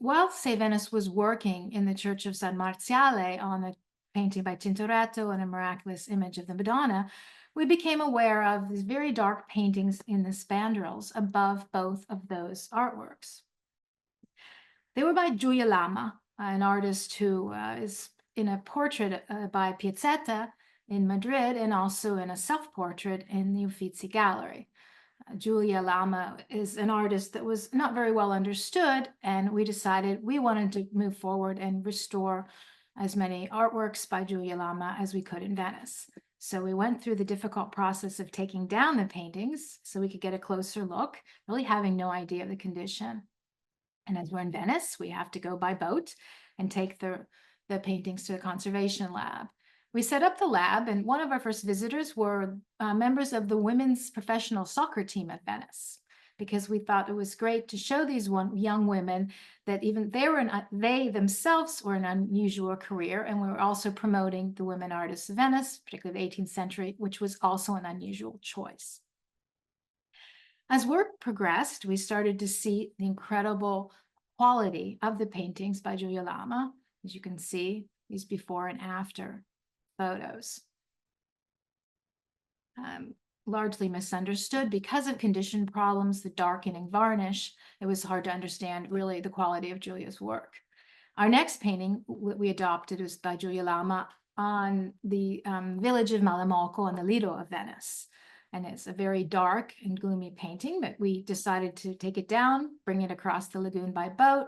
While Say Venice was working in the Church of San Marziale on a painting by Tintoretto and a miraculous image of the Madonna, we became aware of these very dark paintings in the spandrels above both of those artworks. They were by Giulia Lama, an artist who is in a portrait by Piazzetta in Madrid, and also in a self-portrait in the Uffizi Gallery. Giulia Lama is an artist that was not very well understood, and we decided we wanted to move forward and restore as many artworks by Giulia Lama as we could in Venice. So we went through the difficult process of taking down the paintings so we could get a closer look, really having no idea of the condition. And as we're in Venice, we have to go by boat and take the paintings to the conservation lab. We set up the lab, and one of our first visitors were members of the women's professional soccer team at Venice, because we thought it was great to show these young women that even they themselves were an unusual career, and we were also promoting the women artists of Venice, particularly the 18th century, which was also an unusual choice. As work progressed, we started to see the incredible quality of the paintings by Giulia Lama. As you can see, these before and after photos. Largely misunderstood because of condition problems, the darkening varnish. It was hard to understand really the quality of Giulia's work. Our next painting we adopted was by Giulia Lama on the village of Malamocco on the Lido of Venice. And it's a very dark and gloomy painting, but we decided to take it down, bring it across the lagoon by boat,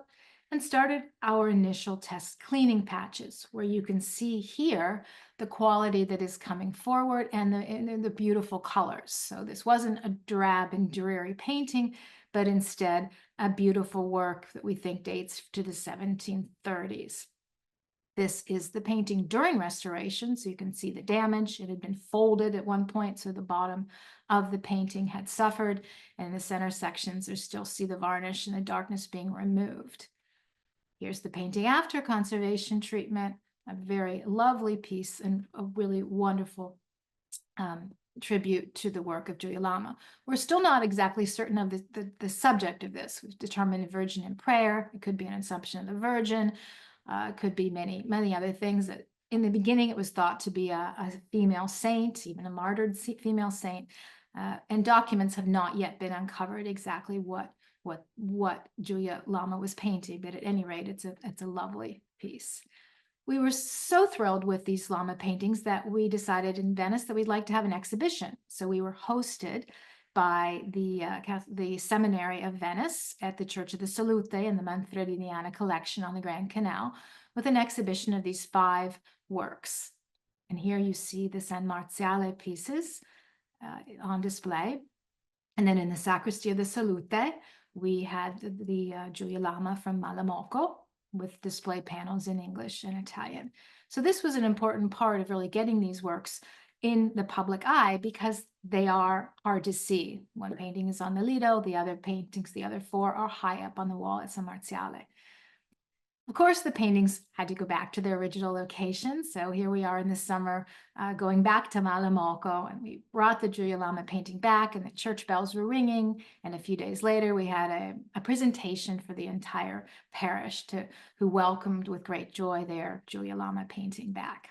and started our initial test cleaning patches, where you can see here the quality that is coming forward and the beautiful colors. So this wasn't a drab and dreary painting, but instead a beautiful work that we think dates to the 1730s. This is the painting during restoration, so you can see the damage. It had been folded at one point, so the bottom of the painting had suffered, and in the center sections, you still see the varnish and the darkness being removed. Here's the painting after conservation treatment, a very lovely piece and a really wonderful tribute to the work of Giulia Lama. We're still not exactly certain of the subject of this. We've determined a Virgin in prayer. It could be an Assumption of the Virgin. It could be many other things. That in the beginning, it was thought to be a female saint, even a martyred female saint. And documents have not yet been uncovered exactly what Giulia Lama was painting, but at any rate, it's a lovely piece. We were so thrilled with these Lama paintings that we decided in Venice that we'd like to have an exhibition. So we were hosted by the Seminary of Venice at the Church of the Salute in the Manfrediana collection on the Grand Canal, with an exhibition of these 5 works. And here you see the San Marziale pieces on display. And then in the Sacristy of the Salute, we had the Giulia Lama from Malamocco with display panels in English and Italian. So this was an important part of really getting these works in the public eye because they are hard to see. One painting is on the Lido, the other paintings, the other 4 are high up on the wall at San Marziale. Of course, the paintings had to go back to their original location. So here we are in the summer going back to Malamocco, and we brought the Giulia Lama painting back, and the church bells were ringing. And a few days later, we had a presentation for the entire parish who welcomed with great joy their Giulia Lama painting back.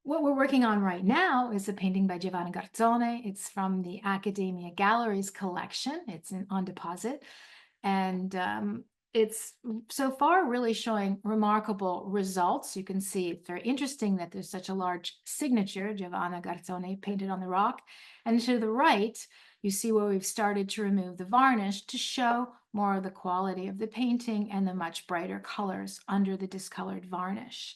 What we're working on right now is a painting by Giovanni Garzone. It's from the Accademia Galleries collection. It's on deposit. And it's so far really showing remarkable results. You can see it's very interesting that there's such a large signature, Giovanni Garzone, painted on the rock. And to the right, you see where we've started to remove the varnish to show more of the quality of the painting and the much brighter colors under the discolored varnish.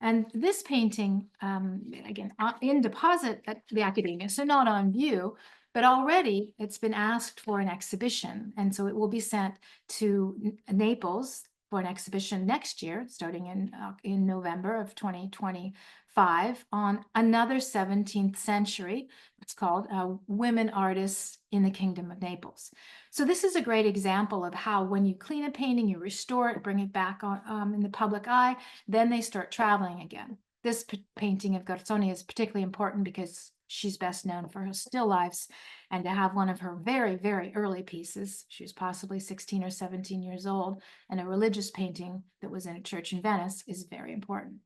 And this painting, again, in deposit at the Accademia, so not on view, but already it's been asked for an exhibition. And so it will be sent to Naples for an exhibition next year, starting in November of 2025, on another 17th century. It's called Women Artists in the Kingdom of Naples. So this is a great example of how when you clean a painting, you restore it, bring it back on, in the public eye, then they start traveling again. This painting of Garzone is particularly important because she's best known for her still lifes, and to have one of her very, very early pieces, she was possibly 16 or 17 years old, and a religious painting that was in a church in Venice is very important.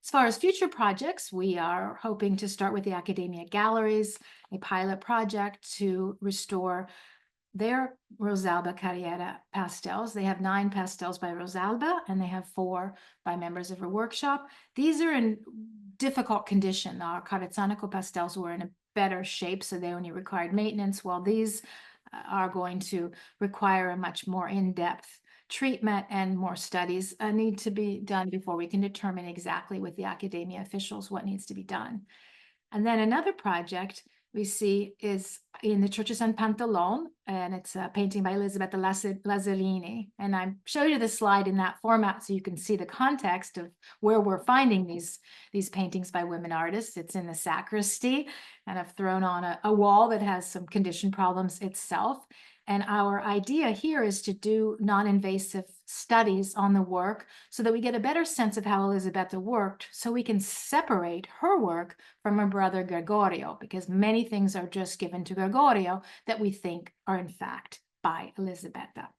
As far as future projects, we are hoping to start with the Accademia Galleries, a pilot project to restore their Rosalba Carriera pastels. They have 9 pastels by Rosalba, and they have 4 by members of her workshop. These are in difficult condition. Our Carezzanico pastels were in a better shape, so they only required maintenance, while these are going to require a much more in-depth treatment, and more studies need to be done before we can determine exactly with the Accademia officials what needs to be done. And then another project we see is in the Church of San Pantalone, and it's a painting by Elisabetta Lazzarini. And I show you the slide in that format so you can see the context of where we're finding these paintings by women artists. It's in the sacristy, and I've thrown on a wall that has some condition problems itself. And our idea here is to do non-invasive studies on the work so that we get a better sense of how Elisabetta worked, so we can separate her work from her brother Gregorio, because many things are just given to Gregorio that we think are in fact by Elisabetta.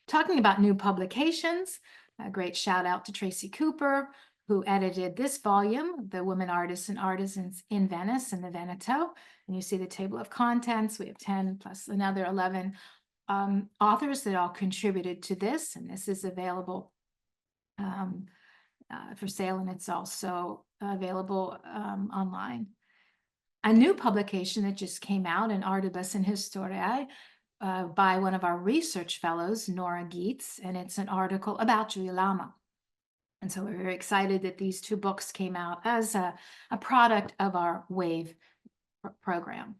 Talking about new publications, a great shout out to Tracy Cooper, who edited this volume, The Women Artists and Artisans in Venice and the Veneto. And you see the table of contents. We have 10 plus another 11 authors that all contributed to this. And this is available for sale, and it's also available online. A new publication that just came out, in Artibus in Historiae, by one of our research fellows, Nora Geets, and it's an article about Giulia Lama. And so we're very excited that these 2 books came out as a product of our WAVE program.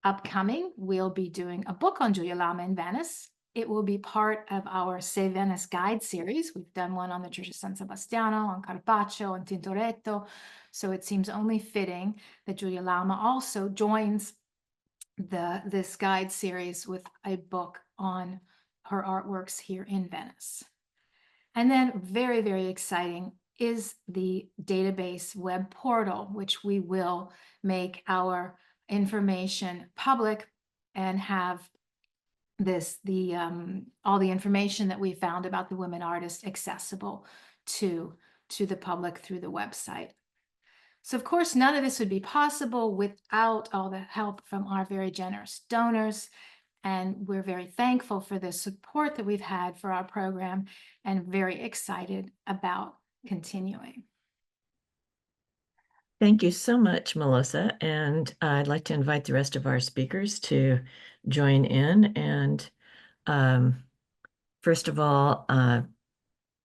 Upcoming, we'll be doing a book on Giulia Lama in Venice. It will be part of our Say Venice Guide series. We've done one on the Church of San Sebastiano, on Carpaccio, on Tintoretto. So it seems only fitting that Giulia Lama also joins this guide series with a book on her artworks here in Venice. And then very, very exciting is the database web portal, which we will make our information public and have all the information that we found about the women artists accessible to the public through the website. So of course, none of this would be possible without all the help from our very generous donors. And we're very thankful for the support that we've had for our program, and very excited about continuing. Thank you so much, Melissa. And I'd like to invite the rest of our speakers to join in. And first of all,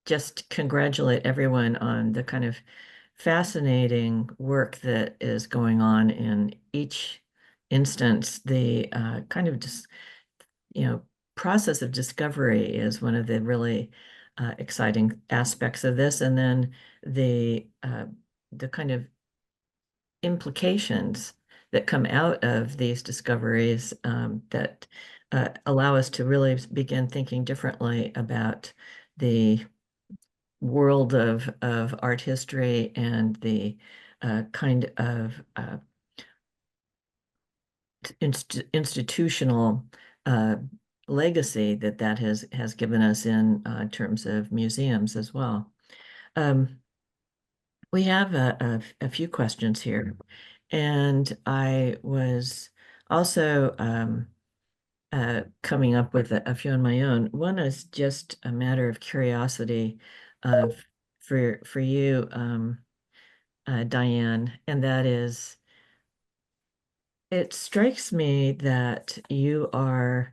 just congratulate everyone on the kind of fascinating work that is going on in each instance. The kind of just, process of discovery is one of the really exciting aspects of this. And then the kind of implications that come out of these discoveries that allow us to really begin thinking differently about the world of art history and the kind of institutional legacy that has given us in terms of museums as well. We have a few questions here, and I was also coming up with a few on my own. One is just a matter of curiosity for you, Diane, and that is, it strikes me that you are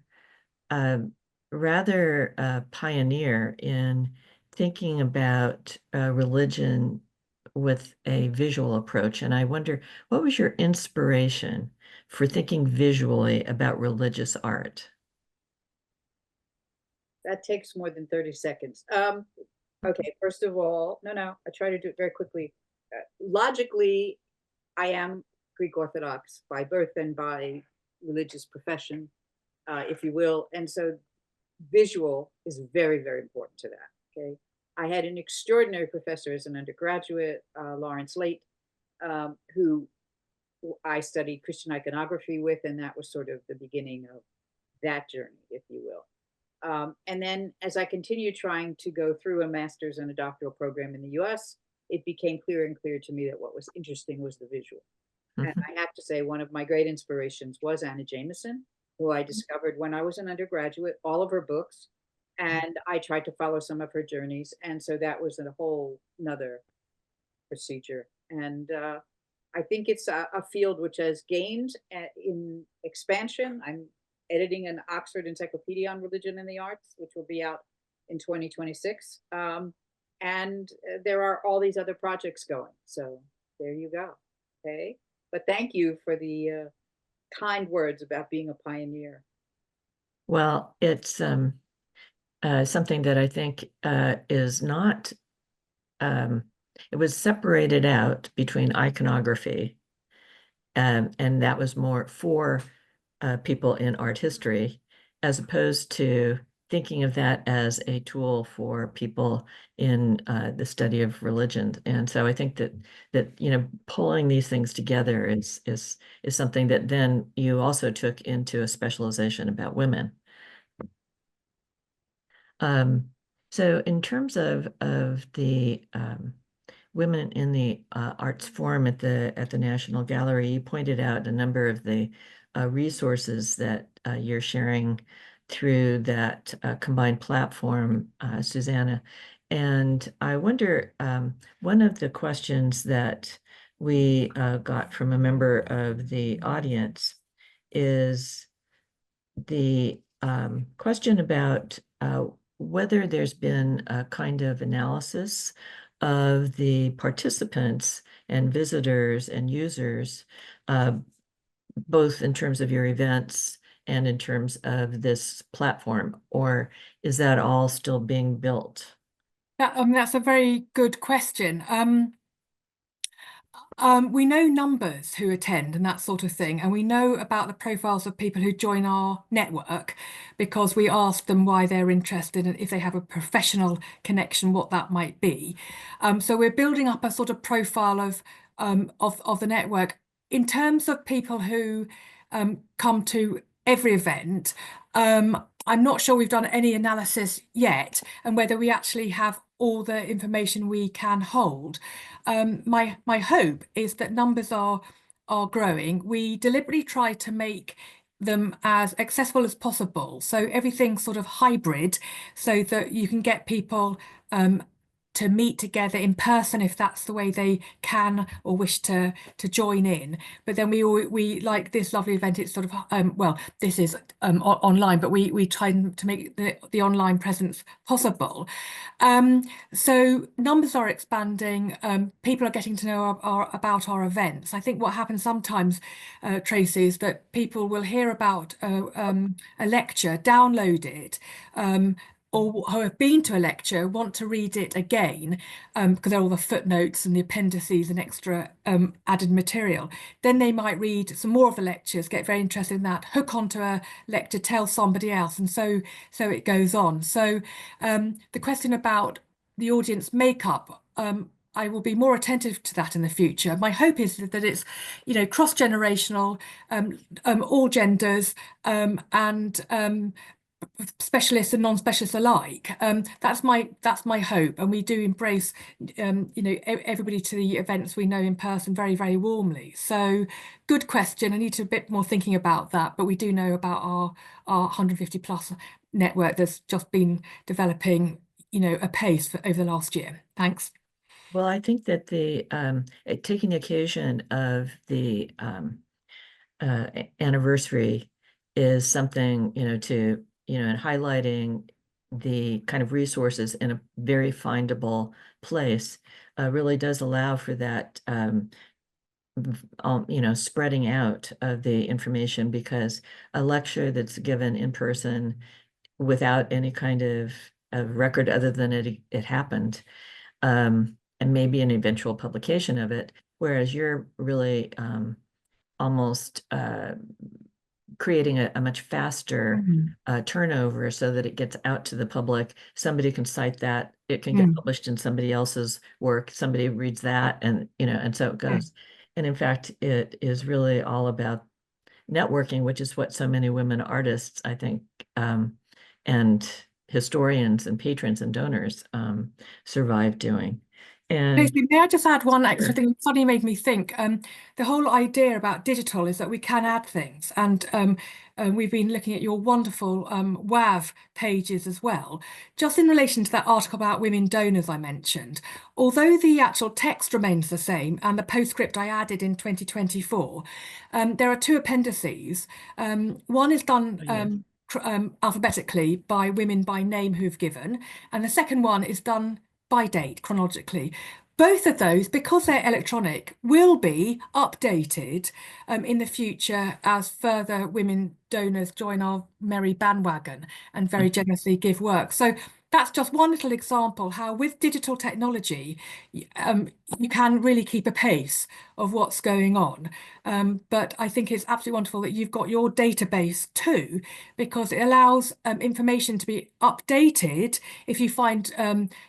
rather a pioneer in thinking about religion with a visual approach. And I wonder, what was your inspiration for thinking visually about religious art? That takes more than 30 seconds. Okay, first of all, no, I try to do it very quickly. Logically, I am Greek Orthodox by birth and by religious profession, if you will. And so visual is very, very important to that, okay? I had an extraordinary professor as an undergraduate, Lawrence Late, who I studied Christian iconography with, and that was sort of the beginning of that journey, if you will. And then as I continued trying to go through a master's and a doctoral program in the US, it became clearer and clearer to me that what was interesting was the visual. And I have to say, one of my great inspirations was Anna Jameson, who I discovered when I was an undergraduate, all of her books, and I tried to follow some of her journeys. And so that was a whole nother procedure. And I think it's a field which has gained in expansion. I'm editing an Oxford Encyclopedia on Religion and the Arts, which will be out in 2026. And there are all these other projects going. So there you go. Okay. But thank you for the kind words about being a pioneer. Well, it's something that I think is not, it was separated out between iconography, and that was more for people in art history, as opposed to thinking of that as a tool for people in the study of religion. And so I think that pulling these things together is something that then you also took into a specialization about women. So in terms of the women in the arts forum at the National Gallery, you pointed out a number of the resources that you're sharing through that combined platform, Susanna. And I wonder, one of the questions that we got from a member of the audience is the question about whether there's been a kind of analysis of the participants and visitors and users, both in terms of your events and in terms of this platform, or is that all still being built? That's a very good question. We know numbers who attend and that sort of thing, and we know about the profiles of people who join our network because we ask them why they're interested and if they have a professional connection, what that might be. So we're building up a sort of profile of the network. In terms of people who come to every event, I'm not sure we've done any analysis yet, and whether we actually have all the information we can hold. My hope is that numbers are growing. We deliberately try to make them as accessible as possible, so everything's sort of hybrid, so that you can get people to meet together in person if that's the way they can or wish to join in. But then we like this lovely event, it's sort of well, this is online, but we try to make the online presence possible. So numbers are expanding. People are getting to know about our events. I think what happens sometimes, Tracy, is that people will hear about a lecture, download it, or who have been to a lecture want to read it again because there are all the footnotes and the appendices and extra added material. Then they might read some more of the lectures, get very interested in that, hook onto a lecture, tell somebody else, and so it goes on. So the question about the audience makeup, I will be more attentive to that in the future. My hope is that it's, you know, cross-generational, all genders, and specialists and non-specialists alike. That's my hope, and we do embrace you know, everybody to the events we know in person very, very warmly. So good question. I need to a bit more thinking about that, but we do know about our 150 plus network that's just been developing, you know, apace over the last year. Thanks. Well, I think that the taking the occasion of the anniversary is something, you know, to, you know, and highlighting the kind of resources in a very findable place really does allow for that, you know, spreading out of the information, because a lecture that's given in person without any kind of record other than it happened, and maybe an eventual publication of it, whereas you're really almost creating a much faster turnover so that it gets out to the public. Somebody can cite that, it can get published in somebody else's work, somebody reads that, and, you know, and so it goes. And in fact, it is really all about networking, which is what so many women artists, I think, and historians and patrons and donors survive doing. And Tracy, may I just add one extra thing? It suddenly made me think. The whole idea about digital is that we can add things, and we've been looking at your wonderful WAV pages as well. Just in relation to that article about women donors I mentioned, although the actual text remains the same and the postscript I added in 2024, there are two appendices. One is done alphabetically by women by name who've given, and the second one is done by date chronologically. Both of those, because they're electronic, will be updated in the future as further women donors join our merry bandwagon and very generously give work. So that's just one little example how with digital technology, you can really keep a pace of what's going on. But I think it's absolutely wonderful that you've got your database too, because it allows information to be updated if you find,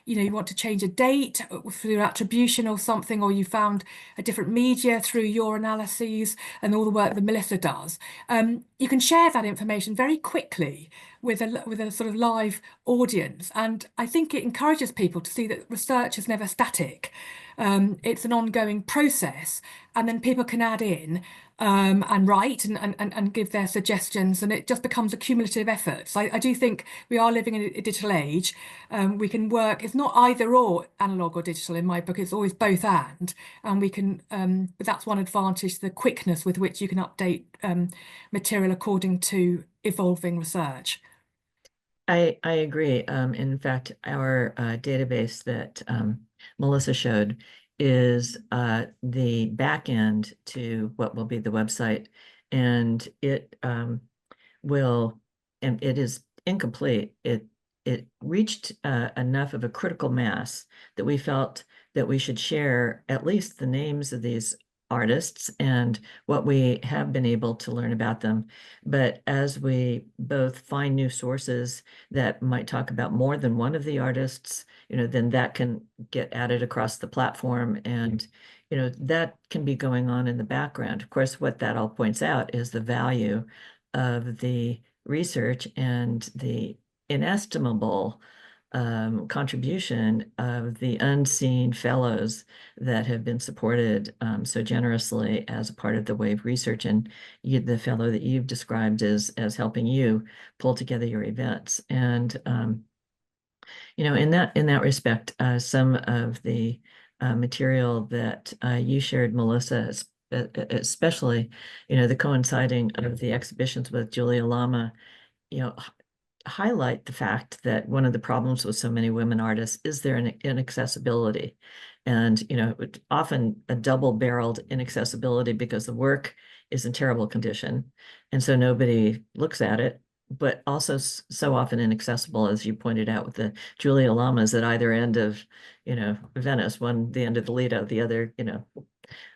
you know, you want to change a date through attribution or something, or you found a different media through your analyses and all the work that Melissa does. You can share that information very quickly with a sort of live audience. And I think it encourages people to see that research is never static. It's an ongoing process, and then people can add in and write and give their suggestions, and it just becomes a cumulative effort. So I do think we are living in a digital age. We can work, it's not either or, analog or digital in my book, it's always both and we can, but that's one advantage, the quickness with which you can update material according to evolving research. I agree. In fact, our database that Melissa showed is the back end to what will be the website, and it will, and it is incomplete. It reached enough of a critical mass that we felt that we should share at least the names of these artists and what we have been able to learn about them. But as we both find new sources that might talk about more than one of the artists, you know, then that can get added across the platform, and, you know, that can be going on in the background. Of course, what that all points out is the value of the research and the inestimable contribution of the unseen fellows that have been supported so generously as a part of the WAVE research, and the fellow that you've described as helping you pull together your events. And in that respect, some of the material that you shared, Melissa, especially, the coinciding of the exhibitions with Julia Lama, highlight the fact that one of the problems with so many women artists is their inaccessibility. And, often a double-barreled inaccessibility because the work is in terrible condition. And so nobody looks at it, but also so often inaccessible, as you pointed out, with the Julia Lamas at either end of, Venice, one the end of the Lido, the other, in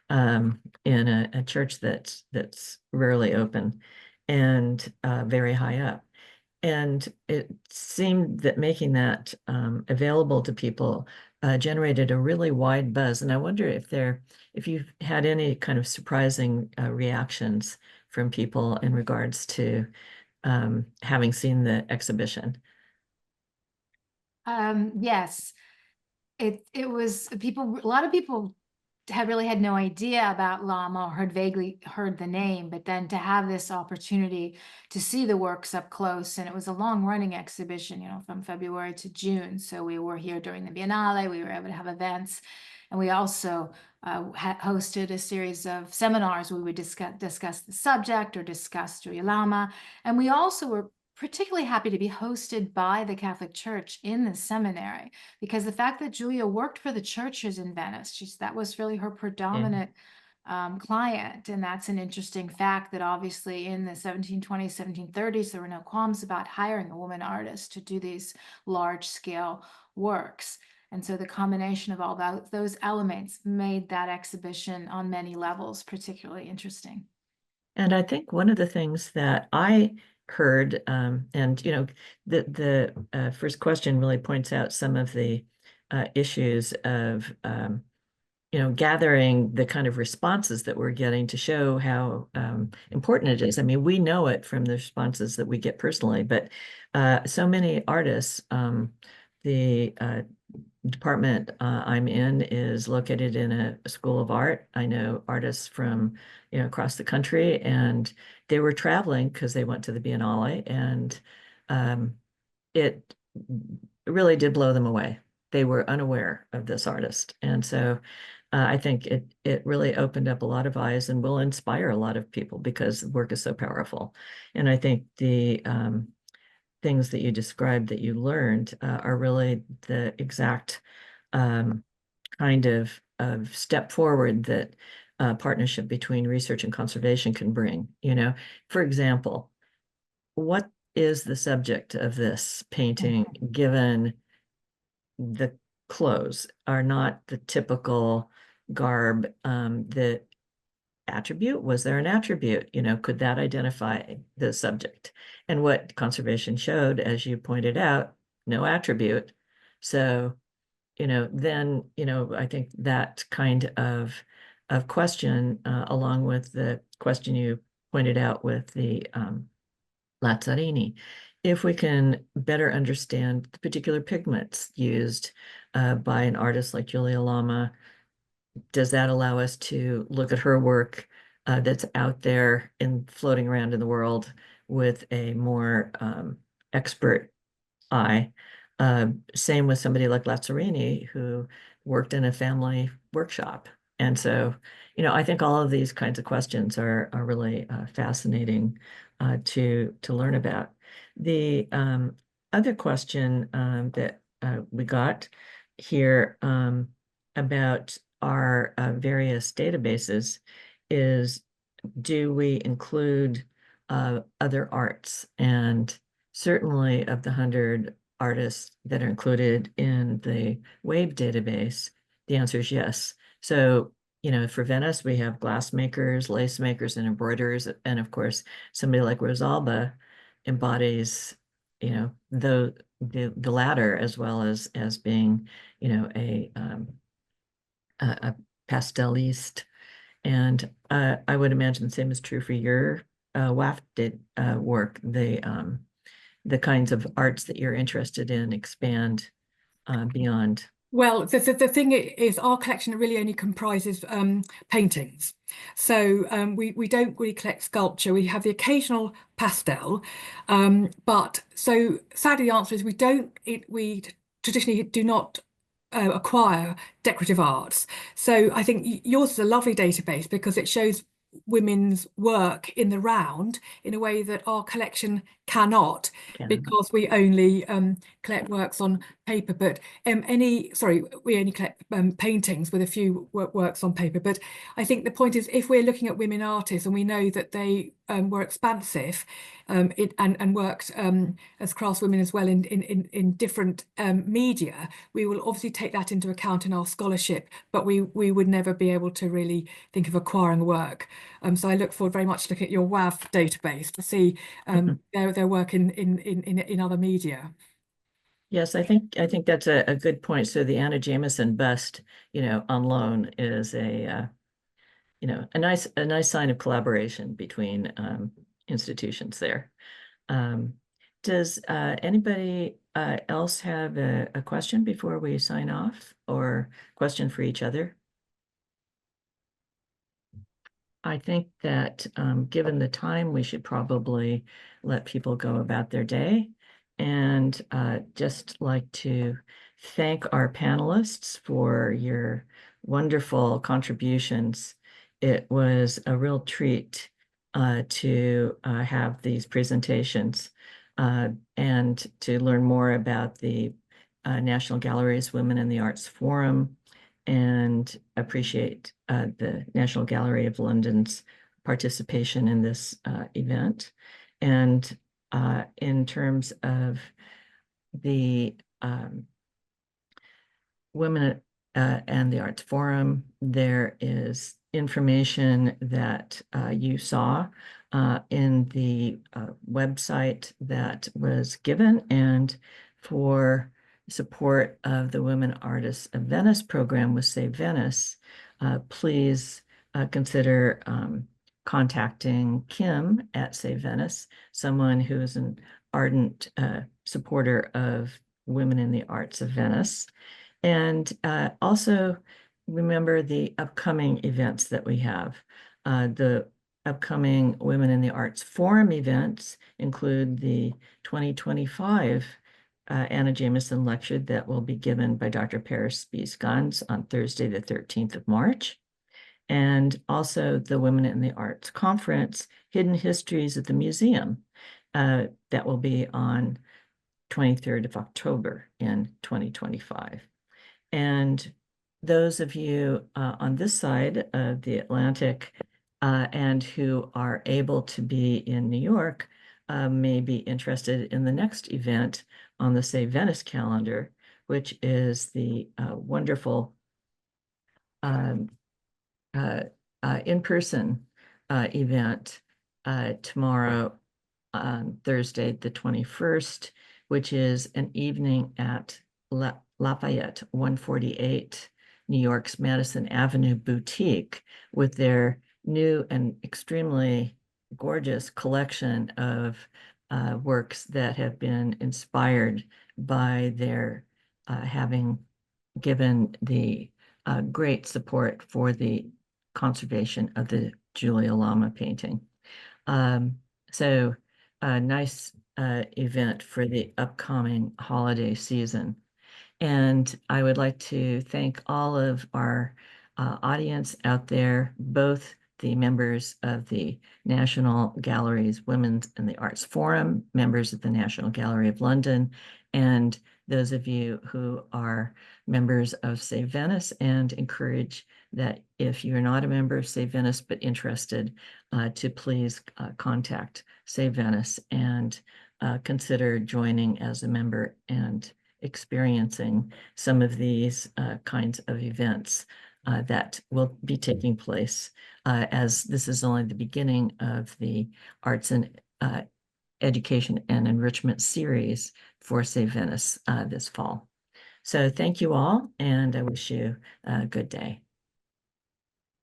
a church that's rarely open and very high up. And it seemed that making that available to people generated a really wide buzz. And I wonder if you've had any kind of surprising reactions from people in regards to having seen the exhibition. Yes, it was people. A lot of people had no idea about Lama, or vaguely heard the name, but then to have this opportunity to see the works up close, and it was a long-running exhibition, from February to June. So we were here during the Biennale. We were able to have events, and we also hosted a series of seminars where we would discuss the subject or discuss Julia Lama, and we also were particularly happy to be hosted by the Catholic Church in the seminary, because the fact that Julia worked for the churches in Venice, that was really her predominant client. And that's an interesting fact, that obviously in the 1720s, 1730s, there were no qualms about hiring a woman artist to do these large scale works. And so the combination of all those elements made that exhibition on many levels particularly interesting. And I think one of the things that I heard, and the first question really points out some of the issues of gathering the kind of responses that we're getting to show how important it is. I mean, we know it from the responses that we get personally, but so many artists, the department I'm in is located in a school of art. I know artists from across the country, and they were traveling because they went to the Biennale, and it really did blow them away. They were unaware of this artist, and so I think it really opened up a lot of eyes and will inspire a lot of people because the work is so powerful. And I think the things that you described that you learned are really the exact kind of step forward that partnership between research and conservation can bring. For example, what is the subject of this painting, given the clothes are not the typical garb? The attribute, was there an attribute? Could that identify the subject? And what conservation showed, as you pointed out, no attribute. So, then, I think that kind of question, along with the question you pointed out with the Lazzarini, if we can better understand the particular pigments used by an artist like Julia Lama, does that allow us to look at her work that's out there and floating around in the world with a more expert eye? Same with somebody like Lazzarini, who worked in a family workshop. And so, I think all of these kinds of questions are really fascinating to learn about. The other question that we got here about our various databases is, do we include other arts? And certainly of the 100 artists that are included in the WAVE database, the answer is yes. So, for Venice, we have glass makers, lace makers, and embroiderers. And of course, somebody like Rosalba embodies, the latter, as well as being, a pasteliste. And I would imagine the same is true for your wafted work. The kinds of arts that you're interested in expand beyond. Well, the thing is, our collection really only comprises paintings. So we don't really collect sculpture. We have the occasional pastel, but so sadly the answer is we traditionally do not acquire decorative arts. So I think yours is a lovely database because it shows women's work in the round in a way that our collection cannot, because we only collect works on paper. But we only collect paintings with a few works on paper. But I think the point is, if we're looking at women artists and we know that they were expansive and worked as craftswomen as well in different media, we will obviously take that into account in our scholarship, but we would never be able to really think of acquiring work. So I look forward very much to looking at your WAV database to see their work in other media. Yes, I think that's a good point. So the Anna Jameson bust, on loan is a nice sign of collaboration between institutions there. Does anybody else have a question before we sign off, or question for each other? I think that given the time, we should probably let people go about their day. And just like to thank our panelists for your wonderful contributions. It was a real treat to have these presentations and to learn more about the National Gallery's Women in the Arts Forum, and appreciate the National Gallery of London's participation in this event. And in terms of the Women and the Arts Forum, there is information that you saw in the website that was given. And for support of the Women Artists of Venice program with Save Venice, please consider contacting Kim at Save Venice, someone who is an ardent supporter of Women in the Arts of Venice. And also remember the upcoming events that we have. The upcoming Women in the Arts Forum events include the 2025 Anna Jameson lecture that will be given by Dr. Paris Spies-Gans on Thursday, the 13th of March. And also the Women in the Arts Conference, Hidden Histories at the Museum, that will be on 23rd of October in 2025. And those of you on this side of the Atlantic and who are able to be in New York may be interested in the next event on the Save Venice calendar, which is the wonderful in-person event tomorrow on Thursday, the 21st, which is an evening at Lafayette 148, New York's Madison Avenue Boutique, with their new and extremely gorgeous collection of works that have been inspired by their having given the great support for the conservation of the Julia Lama painting. So a nice event for the upcoming holiday season. And I would like to thank all of our audience out there, both the members of the National Gallery's Women's in the Arts Forum, members of the National Gallery of London, and those of you who are members of Save Venice, and encourage that if you're not a member of Save Venice but interested, to please contact Save Venice and consider joining as a member and experiencing some of these kinds of events that will be taking place, as this is only the beginning of the Arts and Education and Enrichment series for Save Venice this fall. So thank you all, and I wish you a good day.